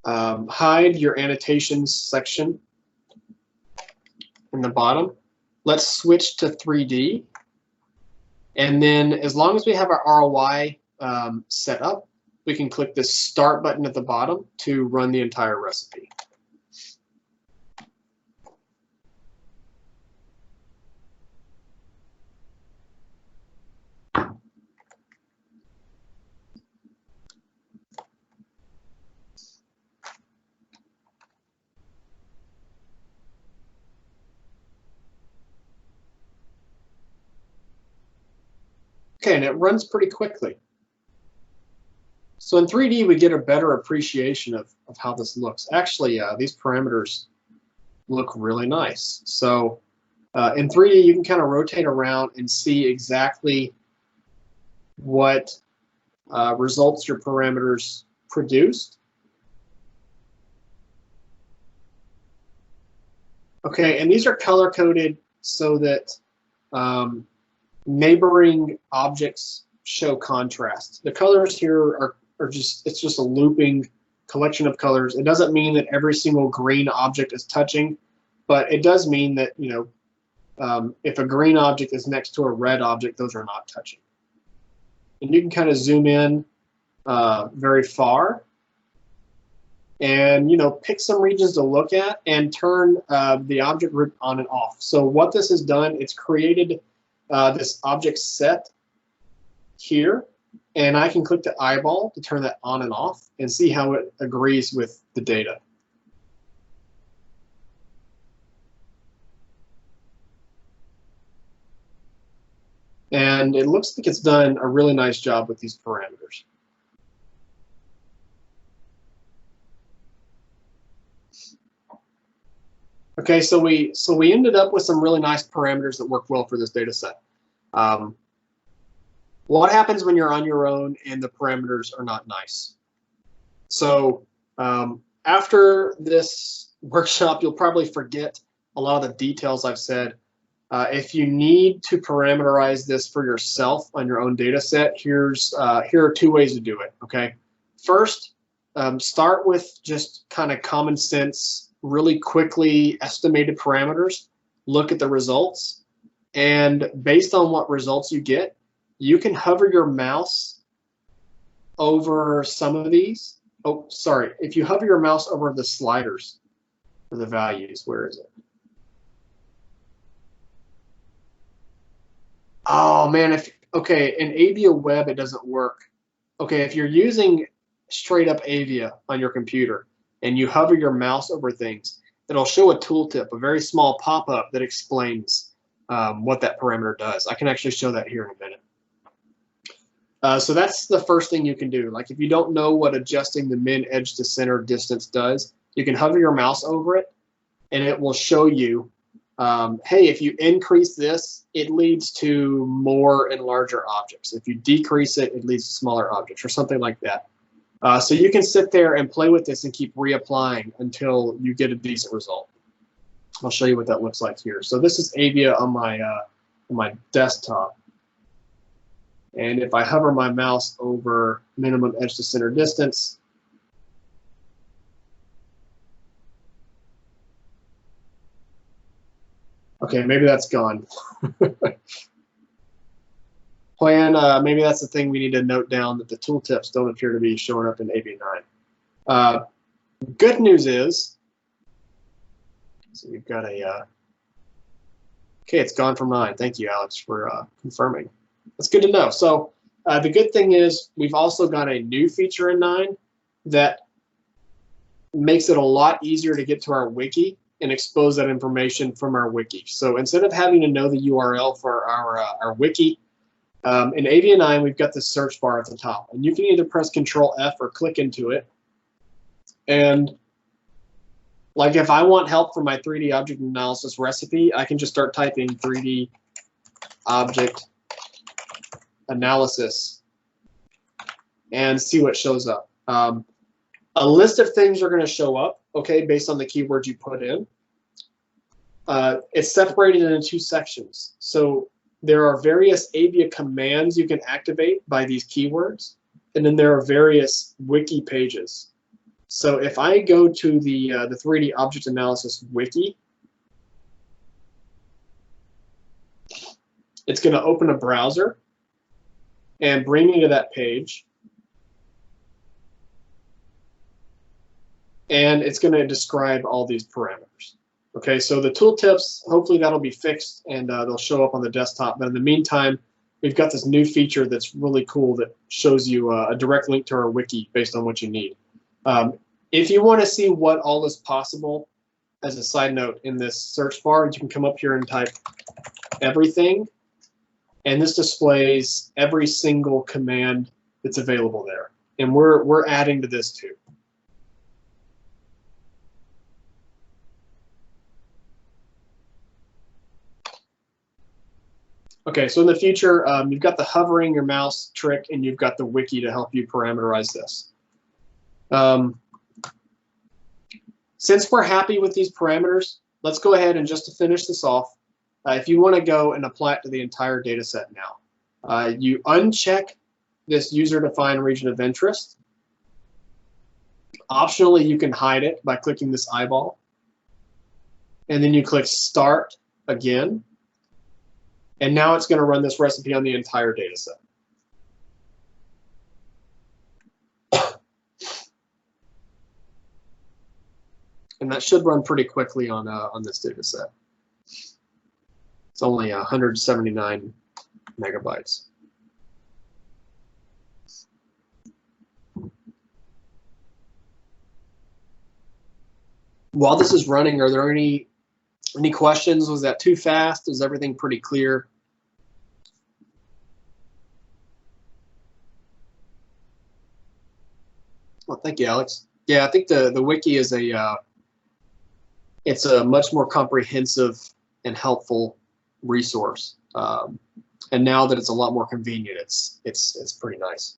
hide your annotations section in the bottom. Let's switch to 3D. And then as long as we have our ROI set up, we can click this start button at the bottom to run the entire recipe. Okay, and it runs pretty quickly. So in 3D, we get a better appreciation of how this looks. Actually, these parameters look really nice. So in 3D, you can kind of rotate around and see exactly what results your parameters produced. Okay, and these are color-coded so that neighboring objects show contrast. The colors here are just a looping collection of colors. It doesn't mean that every single green object is touching, but it does mean that, if a green object is next to a red object, those are not touching. And you can kind of zoom in very far and, pick some regions to look at and turn the object group on and off. So what this has done, it's created this object set here, and I can click the eyeball to turn that on and off and see how it agrees with the data. And it looks like it's done a really nice job with these parameters. Okay, so we ended up with some really nice parameters that work well for this data set. What happens when you're on your own and the parameters are not nice? So after this workshop, you'll probably forget a lot of the details I've said. If you need to parameterize this for yourself on your own data set, here are 2 ways to do it. Okay, first, start with just kind of common sense, really quickly estimated parameters. Look at the results, and based on what results you get, you can hover your mouse over some of these. Oh, sorry. If you hover your mouse over the sliders for the values, where is it? Oh man, okay, in Aivia Web it doesn't work. Okay, if you're using straight up Aivia on your computer and you hover your mouse over things, it'll show a tooltip, a very small pop-up that explains what that parameter does. I can actually show that here in a minute. So that's the first thing you can do. Like if you don't know what adjusting the min edge to center distance does, you can hover your mouse over it and it will show you, hey, if you increase this, it leads to more and larger objects. If you decrease it, it leads to smaller objects or something like that. So you can sit there and play with this and keep reapplying until you get a decent result. I'll show you what that looks like here. So this is Aivia on my desktop. And if I hover my mouse over minimum edge to center distance, okay, maybe that's gone. Maybe that's the thing we need to note down, that the tooltips don't appear to be showing up in Aivia 9. Good news is, so we've got a, okay, it's gone from 9. Thank you, Alex, for confirming. That's good to know. So the good thing is we've also got a new feature in 9 that makes it a lot easier to get to our wiki and expose that information from our wiki. So instead of having to know the URL for our wiki, in Aivia 9, we've got this search bar at the top, and you can either press Control F or click into it. And like if I want help for my 3D object analysis recipe, I can just start typing 3D object analysis and see what shows up. A list of things are going to show up, okay, based on the keywords you put in. It's separated into 2 sections. So there are various Aivia commands you can activate by these keywords, and then there are various wiki pages. So if I go to the 3D object analysis wiki, it's going to open a browser and bring me to that page. And it's going to describe all these parameters. Okay, so the tooltips, hopefully that'll be fixed and they'll show up on the desktop. But in the meantime, we've got this new feature that's really cool that shows you a direct link to our wiki based on what you need. If you want to see what all is possible, as a side note, in this search bar, you can come up here and type everything, and this displays every single command that's available there. And we're adding to this too. Okay, so in the future, you've got the hovering your mouse trick, and you've got the wiki to help you parameterize this. Since we're happy with these parameters, let's go ahead and just to finish this off, if you want to go and apply it to the entire data set now, you uncheck this user-defined region of interest. Optionally, you can hide it by clicking this eyeball. And then you click Start again. And now it's going to run this recipe on the entire data set. And that should run pretty quickly on this data set. It's only 179 megabytes. While this is running, are there any questions? Was that too fast? Is everything pretty clear? Well, thank you, Alex. Yeah, I think the wiki is it's a much more comprehensive and helpful resource. And now that it's a lot more convenient, it's pretty nice.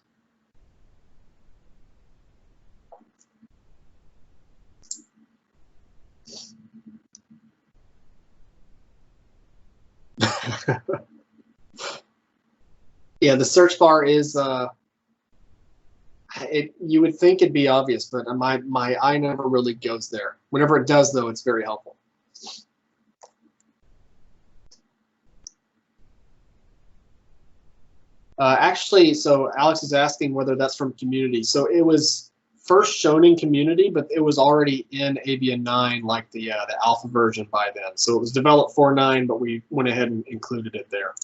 Yeah, the search bar is you would think it'd be obvious, but my eye never really goes there. Whenever it does, though, it's very helpful. Actually, so Alex is asking whether that's from community. So it was first shown in community, but it was already in Aivia 9, like the alpha version by then. So it was developed for 9, but we went ahead and included it there.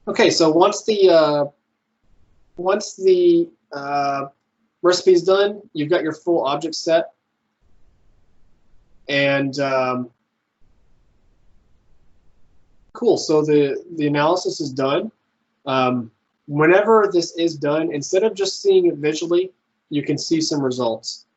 Okay, so once the recipe is done, you've got your full object set, and cool. So the analysis is done. Whenever this is done, instead of just seeing it visually, you can see some results.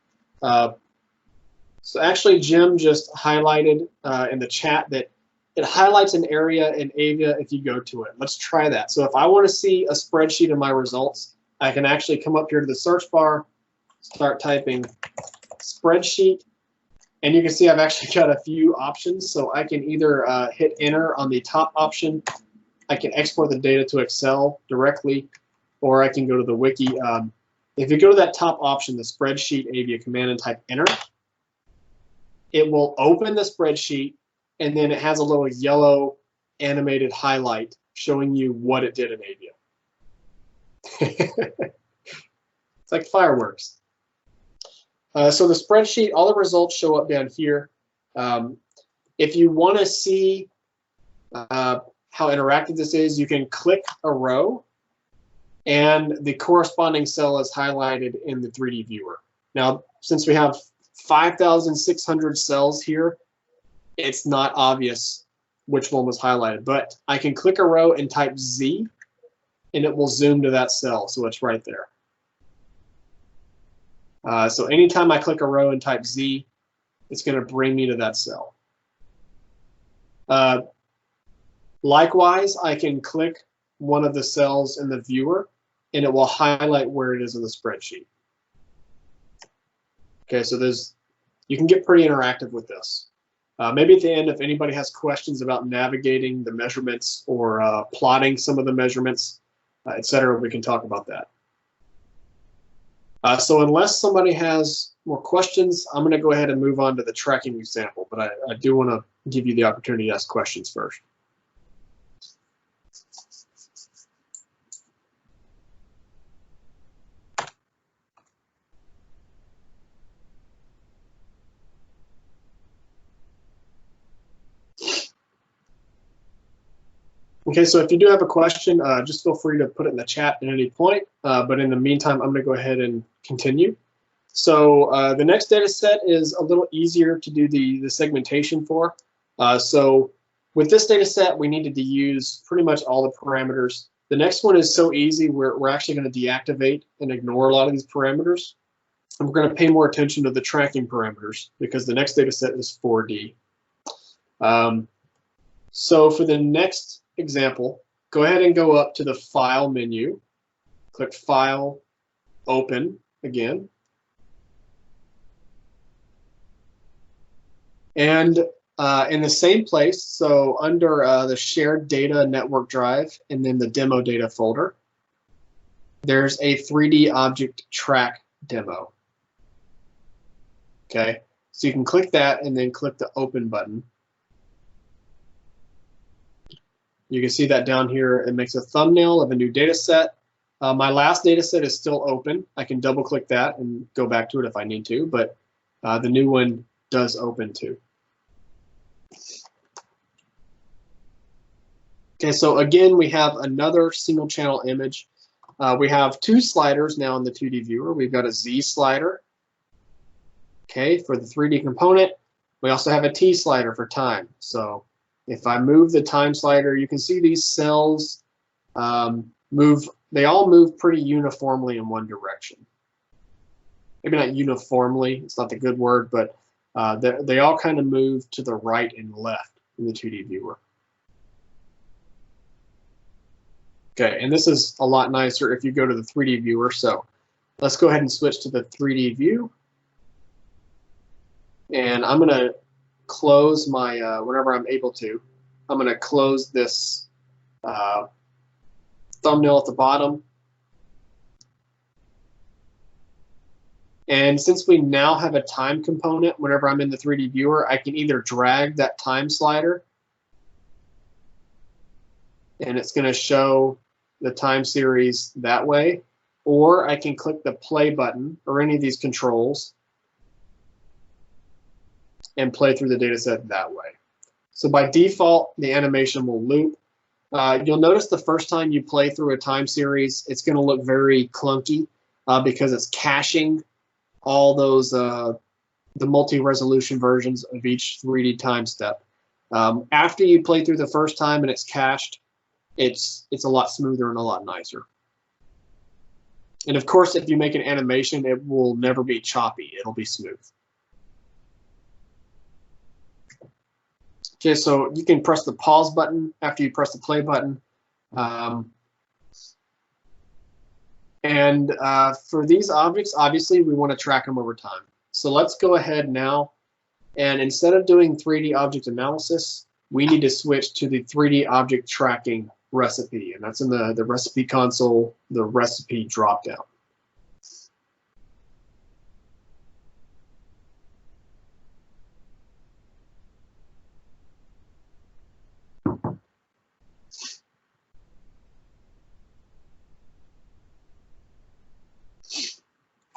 So actually, Jim just highlighted in the chat that it highlights an area in Aivia if you go to it. Let's try that. So if I want to see a spreadsheet of my results, I can actually come up here to the search bar, start typing spreadsheet, and you can see I've actually got a few options. So I can either hit enter on the top option, I can export the data to Excel directly, or I can go to the wiki. If you go to that top option, the spreadsheet Aivia command, and type enter, it will open the spreadsheet, and then it has a little yellow animated highlight showing you what it did in Aivia. It's like fireworks. So the spreadsheet, all the results show up down here. If you want to see how interactive this is. You can click a row, and the corresponding cell is highlighted in the 3D viewer. Now, since we have 5,600 cells here, it's not obvious which one was highlighted, but I can click a row and type Z, and it will zoom to that cell, so it's right there. So anytime I click a row and type Z, it's going to bring me to that cell. Likewise, I can click one of the cells in the viewer, and it will highlight where it is in the spreadsheet. Okay, so you can get pretty interactive with this. Maybe at the end, if anybody has questions about navigating the measurements or plotting some of the measurements, etc., we can talk about that. So unless somebody has more questions, I'm going to go ahead and move on to the tracking example, but I do want to give you the opportunity to ask questions first. Okay, so if you do have a question, just feel free to put it in the chat at any point. But in the meantime, I'm going to go ahead and continue. So the next data set is a little easier to do the segmentation for. So with this data set, we needed to use pretty much all the parameters. The next one is so easy, we're actually going to deactivate and ignore a lot of these parameters. And we're going to pay more attention to the tracking parameters because the next data set is 4D. So for the next example, go ahead and go up to the File menu, click File, Open again. And in the same place, so under the Shared Data Network Drive and then the Demo Data folder, there's a 3D Object Track demo. Okay, so you can click that and then click the Open button. You can see that down here. It makes a thumbnail of a new data set. My last data set is still open. I can double click that and go back to it if I need to, but the new one does open too. Okay, so again, we have another single channel image. We have two sliders now in the 2D viewer. We've got a Z slider, okay, for the 3D component. We also have a T slider for time. So if I move the time slider, you can see these cells move. They all move pretty uniformly in one direction. Maybe not uniformly, it's not the good word, but they all kind of move to the right and left in the 2D viewer. Okay, and this is a lot nicer if you go to the 3D viewer. So let's go ahead and switch to the 3D view. And I'm going to close my, whenever I'm able to, I'm going to close this thumbnail at the bottom. And since we now have a time component, whenever I'm in the 3D viewer, I can either drag that time slider and it's going to show the time series that way, or I can click the play button or any of these controls and play through the data set that way. So by default, the animation will loop. You'll notice the first time you play through a time series, it's going to look very clunky because it's caching all those the multi-resolution versions of each 3D time step. After you play through the first time and it's cached, it's a lot smoother and a lot nicer. And of course, if you make an animation, it will never be choppy. It'll be smooth. Okay, so you can press the pause button after you press the play button. For these objects, obviously, we want to track them over time. So let's go ahead now, and instead of doing 3D object analysis, we need to switch to the 3D object tracking recipe, and that's in the recipe console, the recipe dropdown.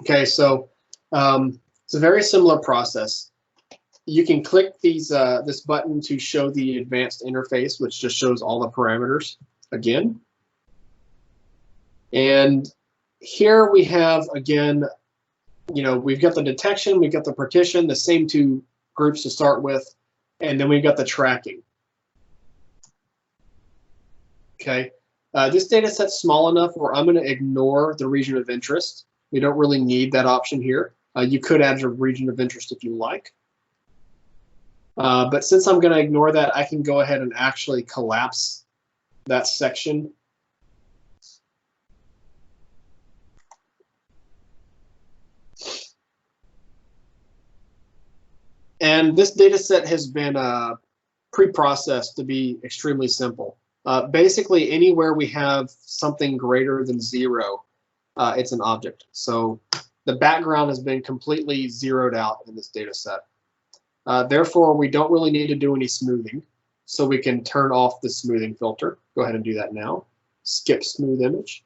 Okay, so it's a very similar process. you can click these this button to show the advanced interface, which just shows all the parameters again. And here we have, again, we've got the detection, we've got the partition, the same two groups to start with, and then we've got the tracking. Okay, this data set's small enough where I'm going to ignore the region of interest. We don't really need that option here. You could add a region of interest if you like. But since I'm going to ignore that, I can go ahead and actually collapse that section. And this data set has been pre-processed to be extremely simple. Basically, anywhere we have something greater than 0, it's an object. So the background has been completely zeroed out in this data set. Therefore, we don't really need to do any smoothing. So we can turn off the smoothing filter. Go ahead and do that now. Skip smooth image.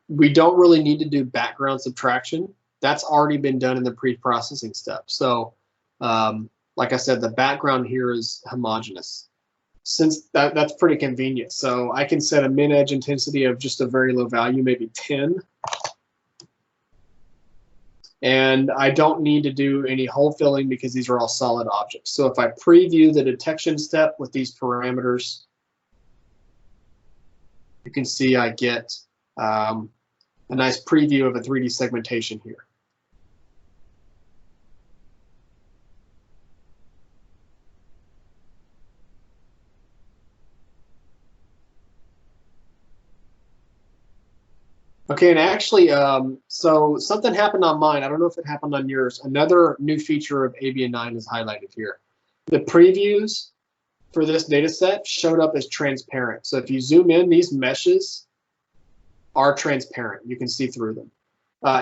We don't really need to do background subtraction. That's already been done in the pre-processing step. So like I said, the background here is homogeneous. Since that's pretty convenient. So I can set a min edge intensity of just a very low value, maybe 10. And I don't need to do any hole filling because these are all solid objects. So if I preview the detection step with these parameters, you can see I get a nice preview of a 3D segmentation here. Okay, and actually, so something happened on mine. I don't know if it happened on yours. Another new feature of Aivia 9 is highlighted here. The previews for this data set showed up as transparent. So if you zoom in, these meshes are transparent. You can see through them.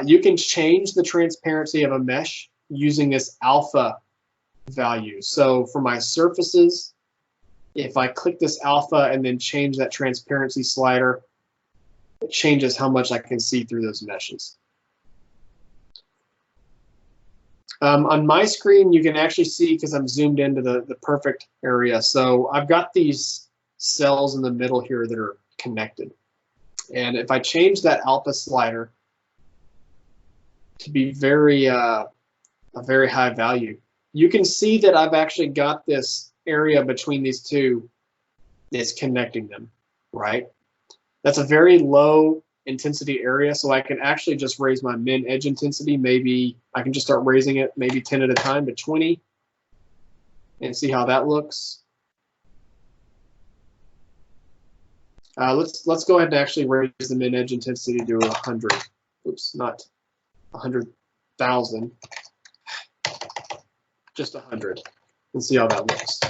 You can change the transparency of a mesh using this alpha value. So for my surfaces, if I click this alpha and then change that transparency slider, it changes how much I can see through those meshes. On my screen, you can actually see, because I'm zoomed into the perfect area. So I've got these cells in the middle here that are connected. And if I change that alpha slider to be a very high value, you can see that I've actually got this area between these two that's connecting them, right? That's a very low intensity area, so I can actually just raise my min edge intensity. Maybe I can just start raising it, maybe 10 at a time to 20, and see how that looks. Let's go ahead and actually raise the min edge intensity to 100. Oops, not 100,000, just 100, and see how that looks.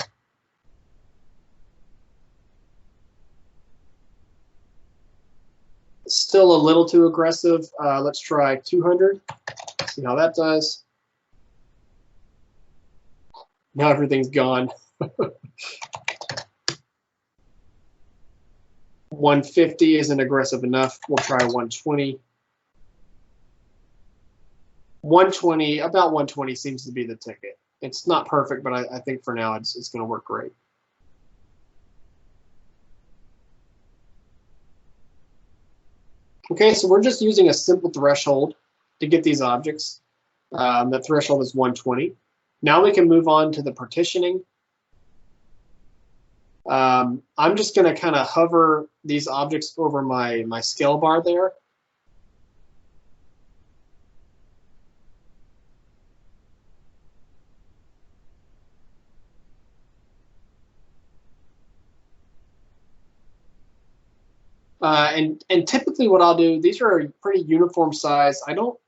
Still a little too aggressive. Let's try 200. See how that does. Now everything's gone. 150 isn't aggressive enough. We'll try 120. 120, about 120 seems to be the ticket. It's not perfect, but I think for now it's going to work great. Okay, so we're just using a simple threshold to get these objects. The threshold is 120. Now we can move on to the partitioning. I'm just going to kind of hover these objects over my scale bar there. And typically what I'll do, these are a pretty uniform size. I don't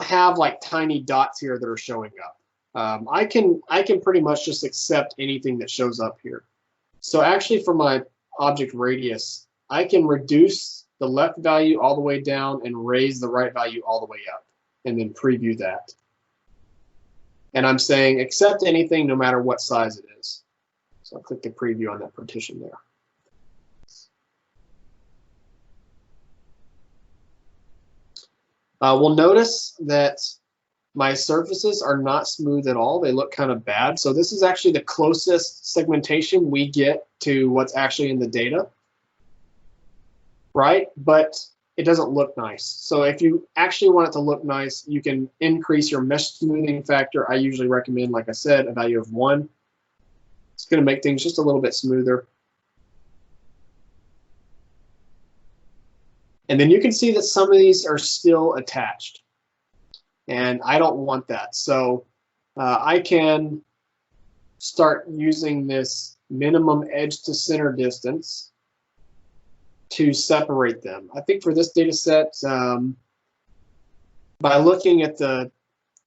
have like tiny dots here that are showing up. I can pretty much just accept anything that shows up here. So actually for my object radius, I can reduce the left value all the way down and raise the right value all the way up, and then preview that. And I'm saying accept anything no matter what size it is. So I'll click the preview on that partition there. We'll notice that my surfaces are not smooth at all. They look kind of bad. So this is actually the closest segmentation we get to what's actually in the data, right? But it doesn't look nice. So if you actually want it to look nice, you can increase your mesh smoothing factor. I usually recommend, like I said, a value of 1. It's going to make things just a little bit smoother. And then you can see that some of these are still attached. And I don't want that. So I can start using this minimum edge to center distance to separate them. I think for this data set, by looking at the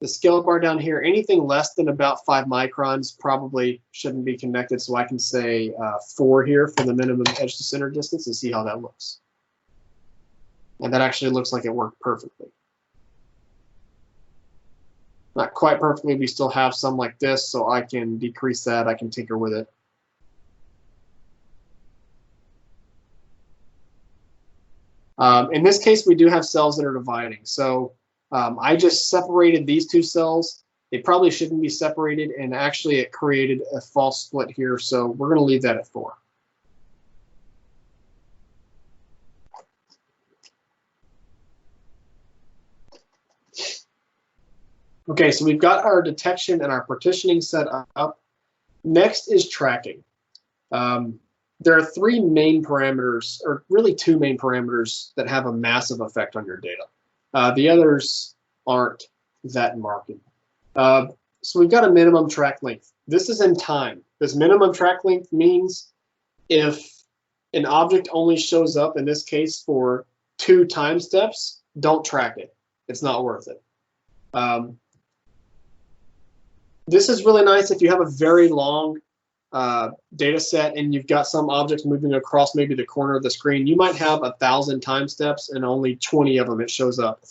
scale bar down here, anything less than about 5 microns probably shouldn't be connected. So I can say 4 here for the minimum edge to center distance and see how that looks. And that actually looks like it worked perfectly. Not quite perfectly, we still have some like this, so I can decrease that, I can tinker with it. In this case, we do have cells that are dividing. So I just separated these 2 cells. They probably shouldn't be separated, and actually it created a false split here, so we're going to leave that at 4. Okay, so we've got our detection and our partitioning set up. Next is tracking. There are 3 main parameters, or really 2 main parameters that have a massive effect on your data. The others aren't that marked. So we've got a minimum track length. This is in time. This minimum track length means if an object only shows up, in this case, for 2 time steps, don't track it. It's not worth it. This is really nice if you have a very long data set and you've got some objects moving across maybe the corner of the screen. You might have 1,000 time steps and only 20 of them it shows up.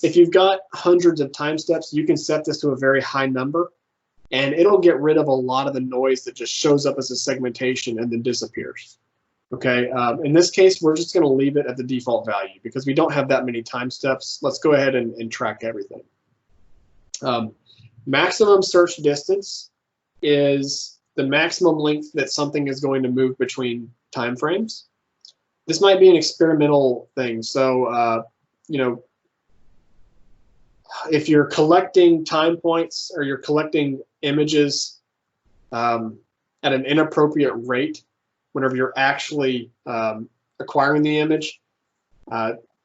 If you've got hundreds of time steps, you can set this to a very high number and it'll get rid of a lot of the noise that just shows up as a segmentation and then disappears. Okay, in this case, we're just going to leave it at the default value because we don't have that many time steps. Let's go ahead and track everything. Maximum search distance is the maximum length that something is going to move between time frames. This might be an experimental thing. So, you know, if you're collecting time points or you're collecting images at an inappropriate rate, whenever you're actually acquiring the image,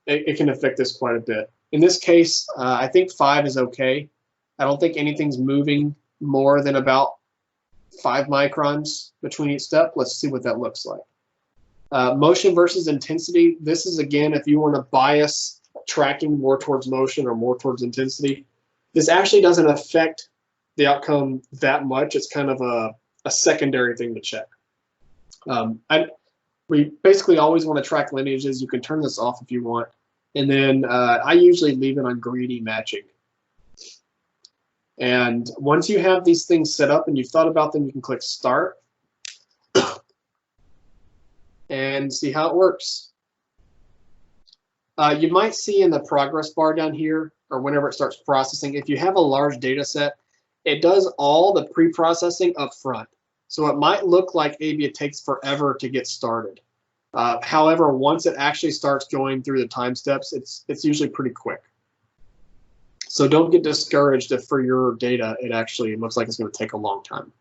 it can affect this quite a bit. In this case, I think 5 is okay. I don't think anything's moving more than about 5 microns between each step. Let's see what that looks like. Motion versus intensity. This is, again, if you want to bias tracking more towards motion or more towards intensity. This actually doesn't affect the outcome that much. It's kind of a secondary thing to check. We basically always want to track lineages. You can turn this off if you want. And then I usually leave it on greedy matching. And once you have these things set up and you've thought about them, you can click Start and see how it works. You might see in the progress bar down here, or whenever it starts processing, if you have a large data set, it does all the pre-processing up front. So it might look like Aivia takes forever to get started. However, once it actually starts going through the time steps, it's usually pretty quick. So don't get discouraged if for your data it actually looks like it's going to take a long time.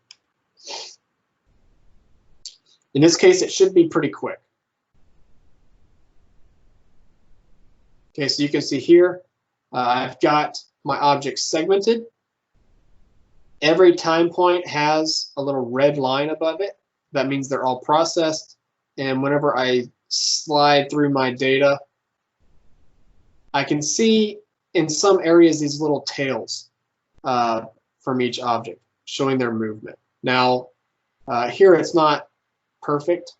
In this case, it should be pretty quick. Okay, so you can see here, I've got my objects segmented. Every time point has a little red line above it. That means they're all processed. And whenever I slide through my data, I can see in some areas these little tails from each object showing their movement. Now, here it's not perfect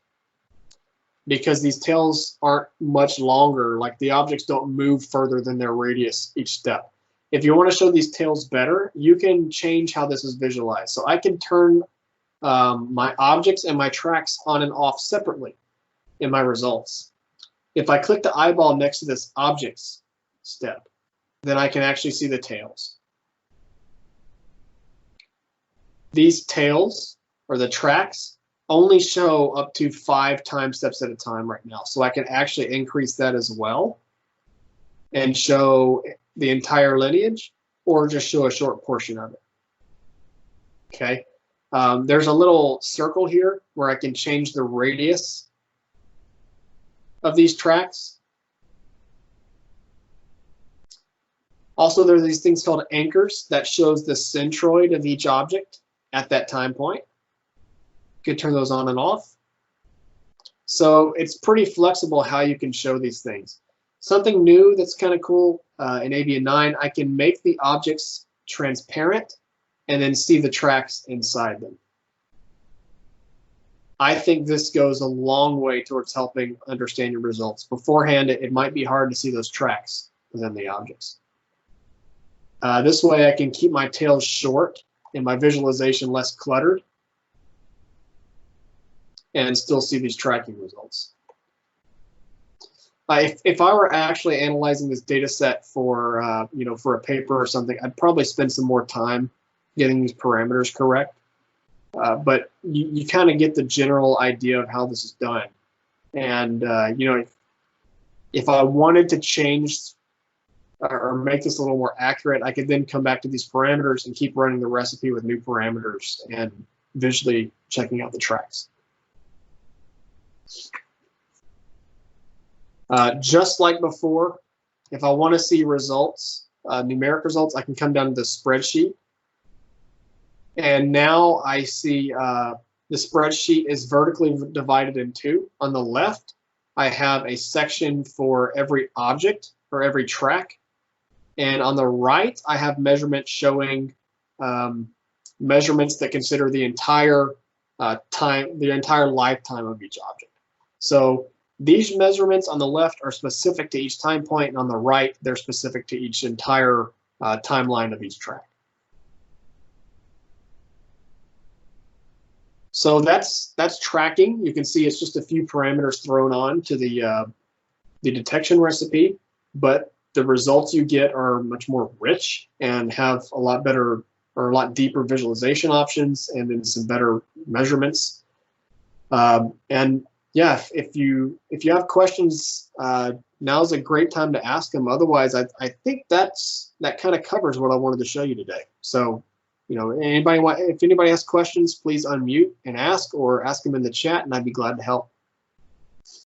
because these tails aren't much longer. Like the objects don't move further than their radius each step. If you want to show these tails better, you can change how this is visualized. So I can turn my objects and my tracks on and off separately in my results. If I click the eyeball next to this objects step, then I can actually see the tails. These tails, or the tracks, only show up to 5 time steps at a time right now. So I can actually increase that as well and show the entire lineage, or just show a short portion of it. Okay, there's a little circle here where I can change the radius of these tracks. Also, there are these things called anchors that shows the centroid of each object at that time point. You could turn those on and off. So it's pretty flexible how you can show these things. Something new that's kind of cool in Aivia 9, I can make the objects transparent and then see the tracks inside them. I think this goes a long way towards helping understand your results. Beforehand, it might be hard to see those tracks within the objects. This way I can keep my tails short and my visualization less cluttered and still see these tracking results. If I were actually analyzing this data set for, for a paper or something, I'd probably spend some more time getting these parameters correct. But you kind of get the general idea of how this is done. And, if I wanted to change or make this a little more accurate, I could then come back to these parameters and keep running the recipe with new parameters and visually checking out the tracks. Just like before, if I want to see results, numeric results, I can come down to the spreadsheet. And now I see the spreadsheet is vertically divided in two. On the left, I have a section for every object or every track. And on the right, I have measurements showing measurements that consider the entire lifetime of each object. So these measurements on the left are specific to each time point, and on the right, they're specific to each entire timeline of each track. So that's tracking. You can see it's just a few parameters thrown on to the detection recipe, but the results you get are much more rich and have a lot better or a lot deeper visualization options and then some better measurements. And yeah, if you have questions, now's a great time to ask them. Otherwise, I think that kind of covers what I wanted to show you today. So, if anybody has questions, please unmute and ask, or ask them in the chat, and I'd be glad to help.